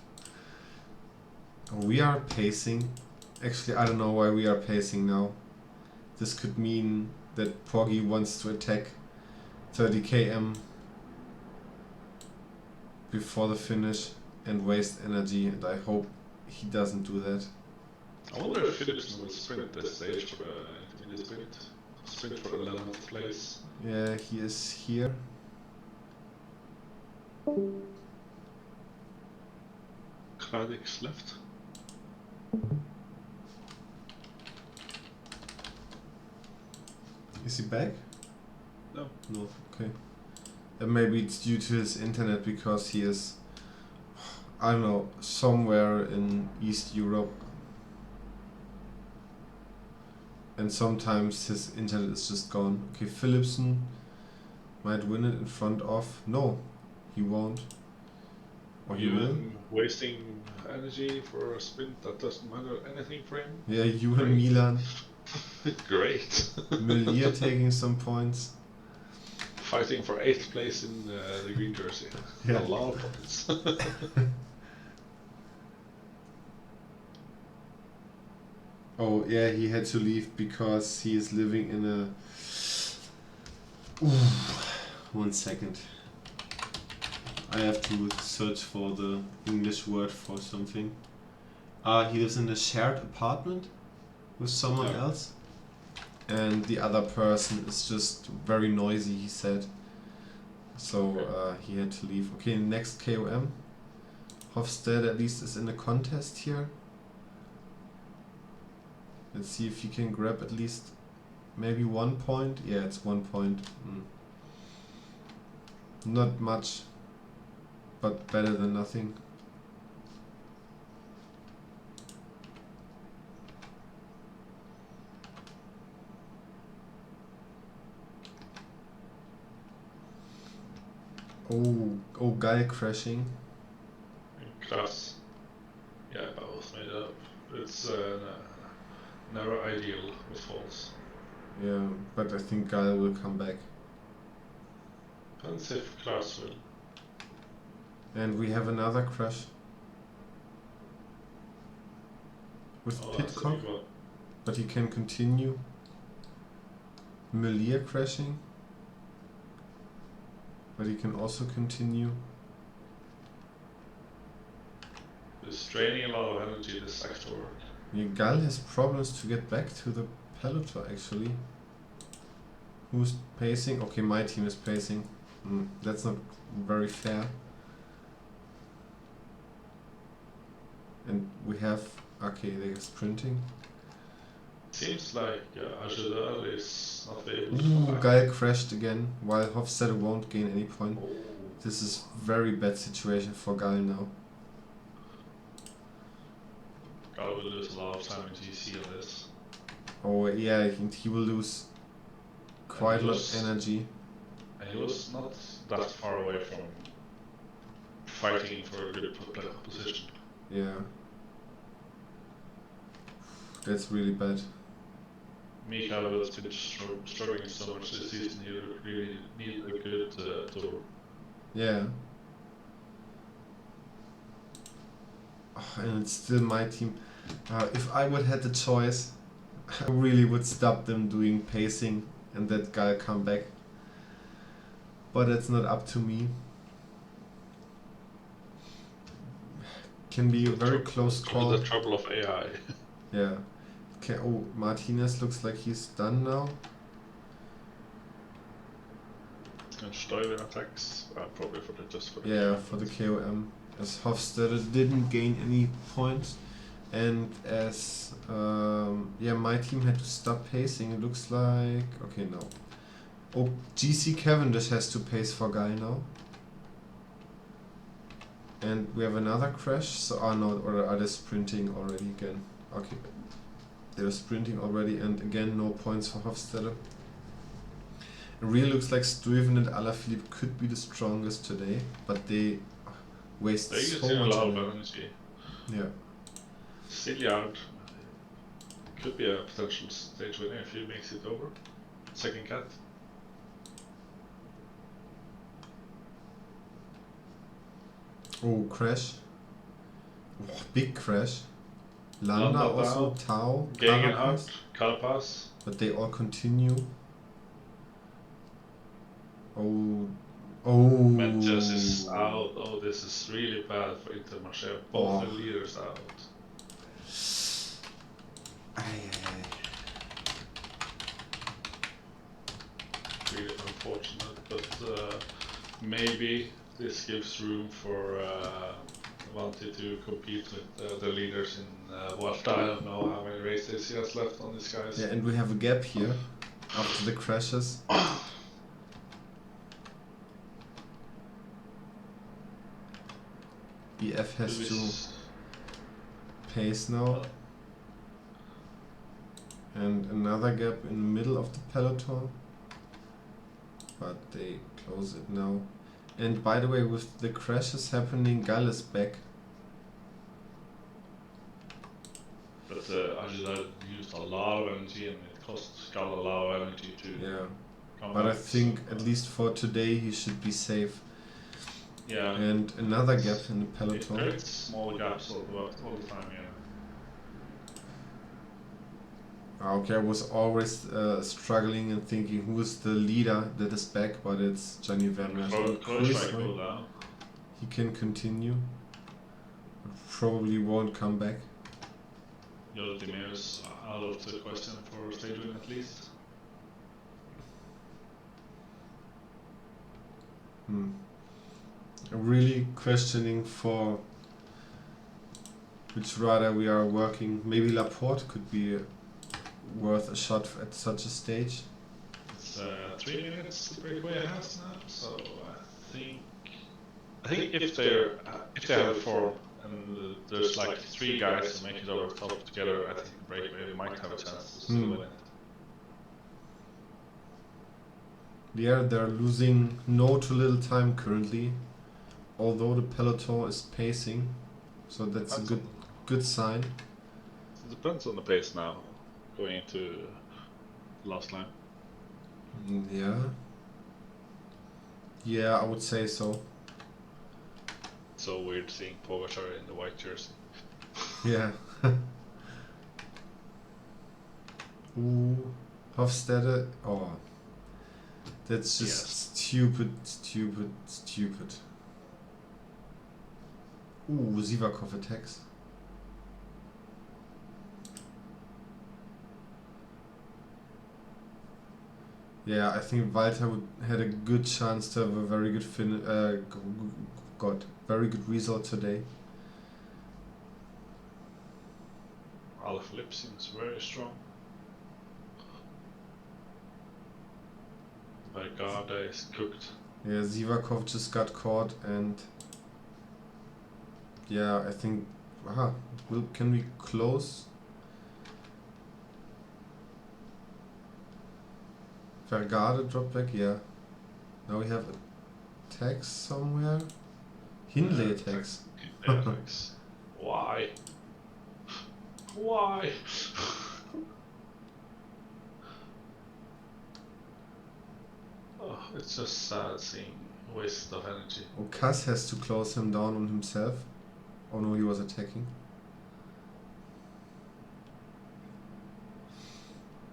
Speaker 1: We are pacing. Actually, I don't know why we are pacing now. This could mean that Poggy wants to attack 30 km before the finish and waste energy, and I hope he doesn't do that.
Speaker 3: I wonder if Philipsen will sprint this stage for in the sprint for 11th place.
Speaker 1: Yeah, he is here.
Speaker 3: Kradik's left.
Speaker 1: Is he back?
Speaker 3: No.
Speaker 1: No, okay. And maybe it's due to his internet because he is, I don't know, somewhere in East Europe. And sometimes his internet is just gone. Okay, Philipsen might win it in front of... No, he won't. Or he will?
Speaker 3: Ewan wasting energy for a sprint that doesn't matter anything for him.
Speaker 1: Yeah, you and
Speaker 3: Great.
Speaker 1: Milan.
Speaker 3: Great.
Speaker 1: Melier taking some points.
Speaker 3: Fighting for 8th place in the green jersey.
Speaker 1: Yeah.
Speaker 3: A lot of points.
Speaker 1: Oh, yeah, he had to leave because he is living in a... Ooh, 1 second. I have to search for the English word for something. He lives in a shared apartment with someone
Speaker 3: Yeah.
Speaker 1: else. And the other person is just very noisy, he said. So he had to leave. Okay, next KOM. Hofstede at least is in a contest here. Let's see if he can grab at least maybe 1 point. Yeah, it's 1 point. Not much, but better than nothing. Oh, guy crashing.
Speaker 3: Class. Yeah, both made up. It's never ideal with falls.
Speaker 1: Yeah, but I think Guy will come back.
Speaker 3: Depends if Klaas will.
Speaker 1: And we have another crash. With
Speaker 3: Oh, that's a
Speaker 1: Pitcock,
Speaker 3: big one.
Speaker 1: but he can continue. Melier crashing. But he can also continue.
Speaker 3: It's draining a lot of energy this sector.
Speaker 1: Yeah, Gal has problems to get back to the peloton actually. Who's pacing? Okay, my team is pacing. That's not very fair. And we have... Okay, they're sprinting.
Speaker 3: seems like Ajudar is not able to
Speaker 1: Ooh,
Speaker 3: come back.
Speaker 1: Guy crashed again, while Hofstede won't gain any point.
Speaker 3: Oh.
Speaker 1: This is very bad situation for Gal now.
Speaker 3: Gal will lose a lot of time in GC on this.
Speaker 1: Oh yeah, I think he will lose quite a lot of energy.
Speaker 3: And he was not that far away from fighting for a good position.
Speaker 1: Yeah. That's really bad.
Speaker 3: Mikael has been struggling so much this season, he really needs a good tour.
Speaker 1: Yeah. Oh, and it's still my team. If I would have the choice, I really would stop them doing pacing and that guy come back. But it's not up to me. Can be a very close call.
Speaker 3: The trouble of AI.
Speaker 1: Yeah. Okay. Oh, Martinez looks like he's done now.
Speaker 3: And Stuyven attacks, probably for the
Speaker 1: Yeah, for the KOM. As Hofstede didn't gain any points, and as yeah, my team had to stop pacing. It looks like okay no. Oh, GC Cavendish has to pace for Guy now. And we have another crash. So no, or are they sprinting already again? Okay, they're sprinting already, and again no points for Hofstede. It really looks like Stuyven and Alaphilippe could be the strongest today, but they waste so much
Speaker 3: energy.
Speaker 1: Yeah.
Speaker 3: Silliard could be a potential stage winner if he makes it over. Second cat.
Speaker 1: Oh, crash. Oh, big crash. Landa also, Tau,
Speaker 3: Carapaz.
Speaker 1: But they all continue. Oh.
Speaker 3: Mencius is out. Oh, this is really bad for Intermarché. Both the leaders out. Really unfortunate, but maybe this gives room for Vanti to compete with the leaders in Vuelta. I don't know how many races he has left on these guys.
Speaker 1: Yeah, and we have a gap here after the crashes. EF has to pace now. And another gap in the middle of the peloton. But they close it now. And by the way, with the crashes happening, Gal is back.
Speaker 3: But Ajudar used a lot of energy and it cost Gal a lot of energy to come
Speaker 1: but
Speaker 3: back,
Speaker 1: I think at least for today he should be safe.
Speaker 3: Yeah.
Speaker 1: And another gap in the peloton.
Speaker 3: It creates small gaps all the time, yeah.
Speaker 1: Okay, I was always struggling and thinking who's the leader that is back, but it's Gianni Vermeer. He can continue. Probably won't come back.
Speaker 3: Joltimir is out of the question for stage win at least.
Speaker 1: I'm really questioning for which rider we are working. Maybe Laporte could be worth a shot at such a stage.
Speaker 3: It's 3 minutes the breakaway has now, so I think if they have a form and there's like 3 guys who make it over top together, I think the breakaway might have a chance to still win it.
Speaker 1: Yeah, they're losing no to little time currently, although the peloton is pacing, so that's a good sign.
Speaker 3: It depends on the pace now, going into the last line.
Speaker 1: Yeah, I would say so.
Speaker 3: So weird seeing Pogačar in the white jersey.
Speaker 1: Yeah. Ooh, Hofstede. Oh, that's just stupid. Ooh, Sivakov attacks. Yeah, I think Walter had a good chance to have a very good very good result today.
Speaker 3: Alaphilippe seems very strong. Vergade is cooked.
Speaker 1: Yeah, Sivakov just got caught, and yeah, I think. Aha, can we close? Vergade drop back, yeah. Now we have attacks somewhere. Hindley attacks.
Speaker 3: Hindley attacks. Why? Why? Oh, it's just sad seeing waste of energy.
Speaker 1: Oh, Cass has to close him down on himself. Oh no, he was attacking.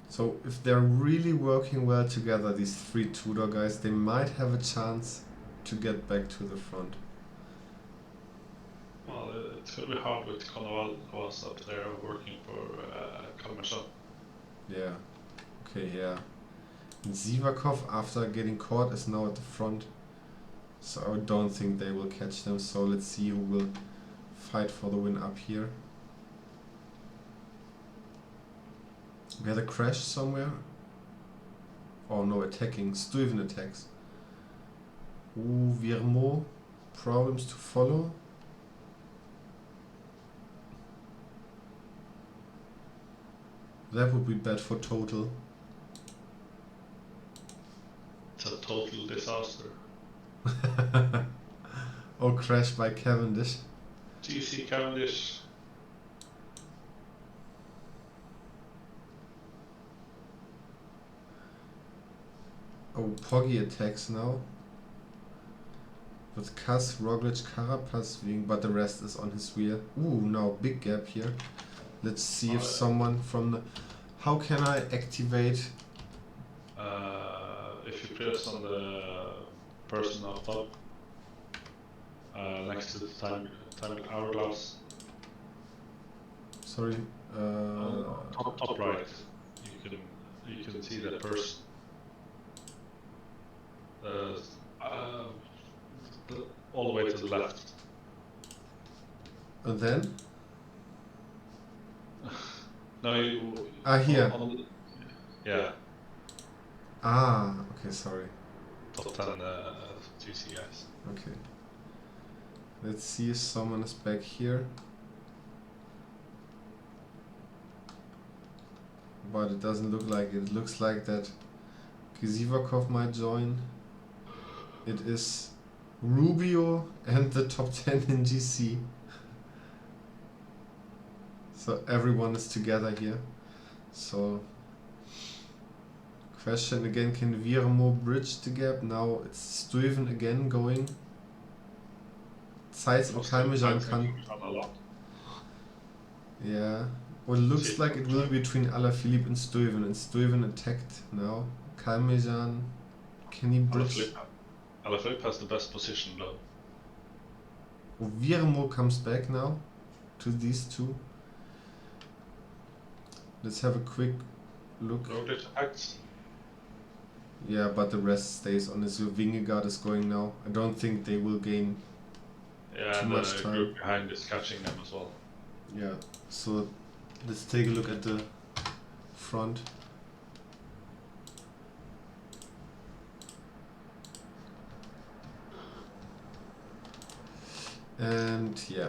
Speaker 1: So if they're really working well together, these three Tudor guys, they might have a chance to get back to the front.
Speaker 3: Well, it's going to be hard with Konoval was up there working for Kalmarsson.
Speaker 1: Yeah. Okay, yeah. And Sivakov, after getting caught, is now at the front. So I don't think they will catch them. So let's see who will fight for the win up here. We had a crash somewhere. Oh no, attacking. Stuyven attacks. Ooh, Virmo. Problems to follow. That would be bad for total.
Speaker 3: It's a total disaster.
Speaker 1: Oh, crash by Cavendish.
Speaker 3: GC Cavendish.
Speaker 1: Oh, Poggy attacks now. With Kass, Roglic, Carapaz being, but the rest is on his wheel. Ooh, now big gap here. Let's see if someone from the... How can I activate...
Speaker 3: If you press on the person up top, next to the timing hourglass.
Speaker 1: Sorry.
Speaker 3: Top right, you can see that person. All the way to the left.
Speaker 1: And then?
Speaker 3: No,
Speaker 1: here.
Speaker 3: Yeah.
Speaker 1: Ah, okay, sorry.
Speaker 3: Top 10 GC guys.
Speaker 1: Okay. Let's see if someone is back here. But it doesn't look like it. It looks like that Sivakov might join. It is Rubio and the top 10 in GC. So everyone is together here. So question again, can Virmo bridge the gap? Now it's Stuyven again going. Zeiss und Kalmejan kann. Yeah. Well, it looks like it will be between Alaphilippe and Stuyven. And Stuyven attacked now. Kalmejan, can he bridge?
Speaker 3: Alaphilippe has the best position though.
Speaker 1: Oh, Virmo comes back now to these two. Let's have a quick look.
Speaker 3: Roglic attacks.
Speaker 1: Yeah, but the rest stays on his. Vingegaard is going now. I don't think they will gain too much time.
Speaker 3: The group behind is catching them as well.
Speaker 1: Yeah, so let's take a look at the front. And yeah,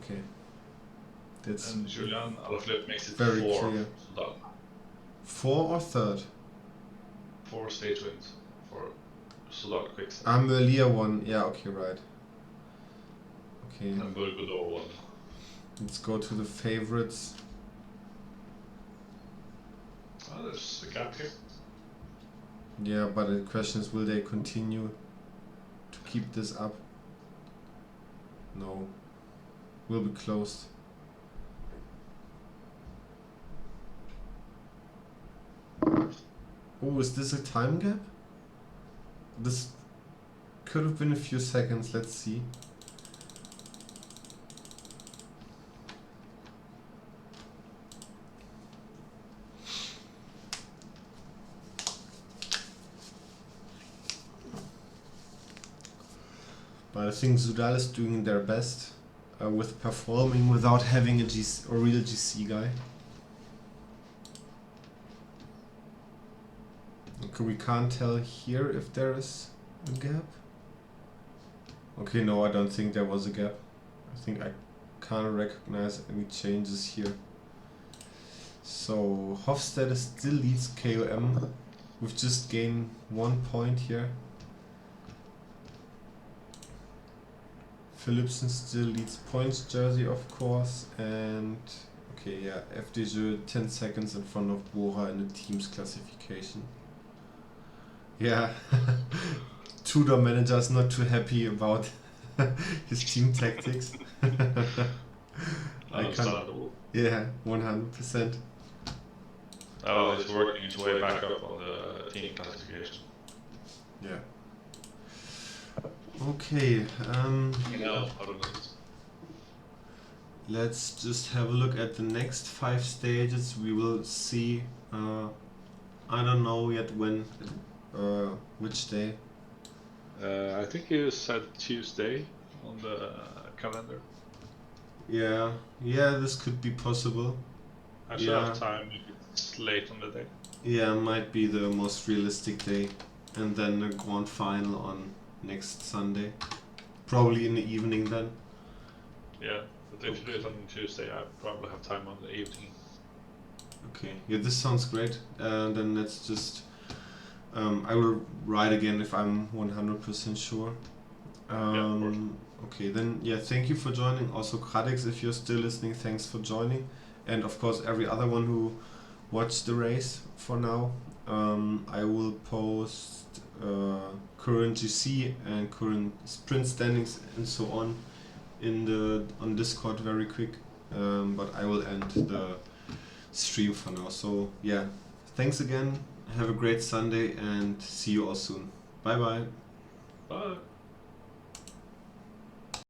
Speaker 1: okay. That's
Speaker 3: and Julian Alaphilippe makes it
Speaker 1: very
Speaker 3: 4.
Speaker 1: clear.
Speaker 3: So done.
Speaker 1: 4 or 3rd?
Speaker 3: 4 stage wins for Soudal Quickstep.
Speaker 1: Merlier one. Yeah, okay, right. Okay.
Speaker 3: And Burgodor one.
Speaker 1: Let's go to the favorites.
Speaker 3: Oh, there's a gap here.
Speaker 1: Yeah, but the question is, will they continue to keep this up? No. Will be closed. Oh, is this a time gap? This could have been a few seconds, let's see. But I think Soudal is doing their best with performing without having a real GC guy. Okay, we can't tell here if there is a gap. Okay, no, I don't think there was a gap. I think I can't recognize any changes here. So Hofstede still leads KOM. We've just gained 1 point here. Philipsen still leads points jersey, of course, and okay, yeah, FDJ 10 seconds in front of Bora in the team's classification. Yeah, Tudor manager is not too happy about his team tactics. I can't. Yeah, 100%.
Speaker 3: Oh, he's working his way back up on the team classification.
Speaker 1: Yeah. Okay. Let's just have a look at the next 5 stages. We will see. I don't know yet when, which day.
Speaker 3: I think you said Tuesday on the calendar.
Speaker 1: Yeah, this could be possible.
Speaker 3: I should have time if it's late on the day.
Speaker 1: Yeah, might be the most realistic day. And then the grand final on next Sunday. Probably in the evening then.
Speaker 3: Yeah, but if you do it on Tuesday, I probably have time on the evening.
Speaker 1: Okay, yeah, this sounds great. Then let's just... I will write again if I'm 100% sure.
Speaker 3: Yeah, of course.
Speaker 1: Okay, then, yeah, thank you for joining. Also, Kradex, if you're still listening, thanks for joining. And of course, every other one who watched the race for now. I will post current GC and current sprint standings and so on on Discord very quick. But I will end the stream for now. So yeah, thanks again. Have a great Sunday and see you all soon. Bye bye.
Speaker 3: Bye.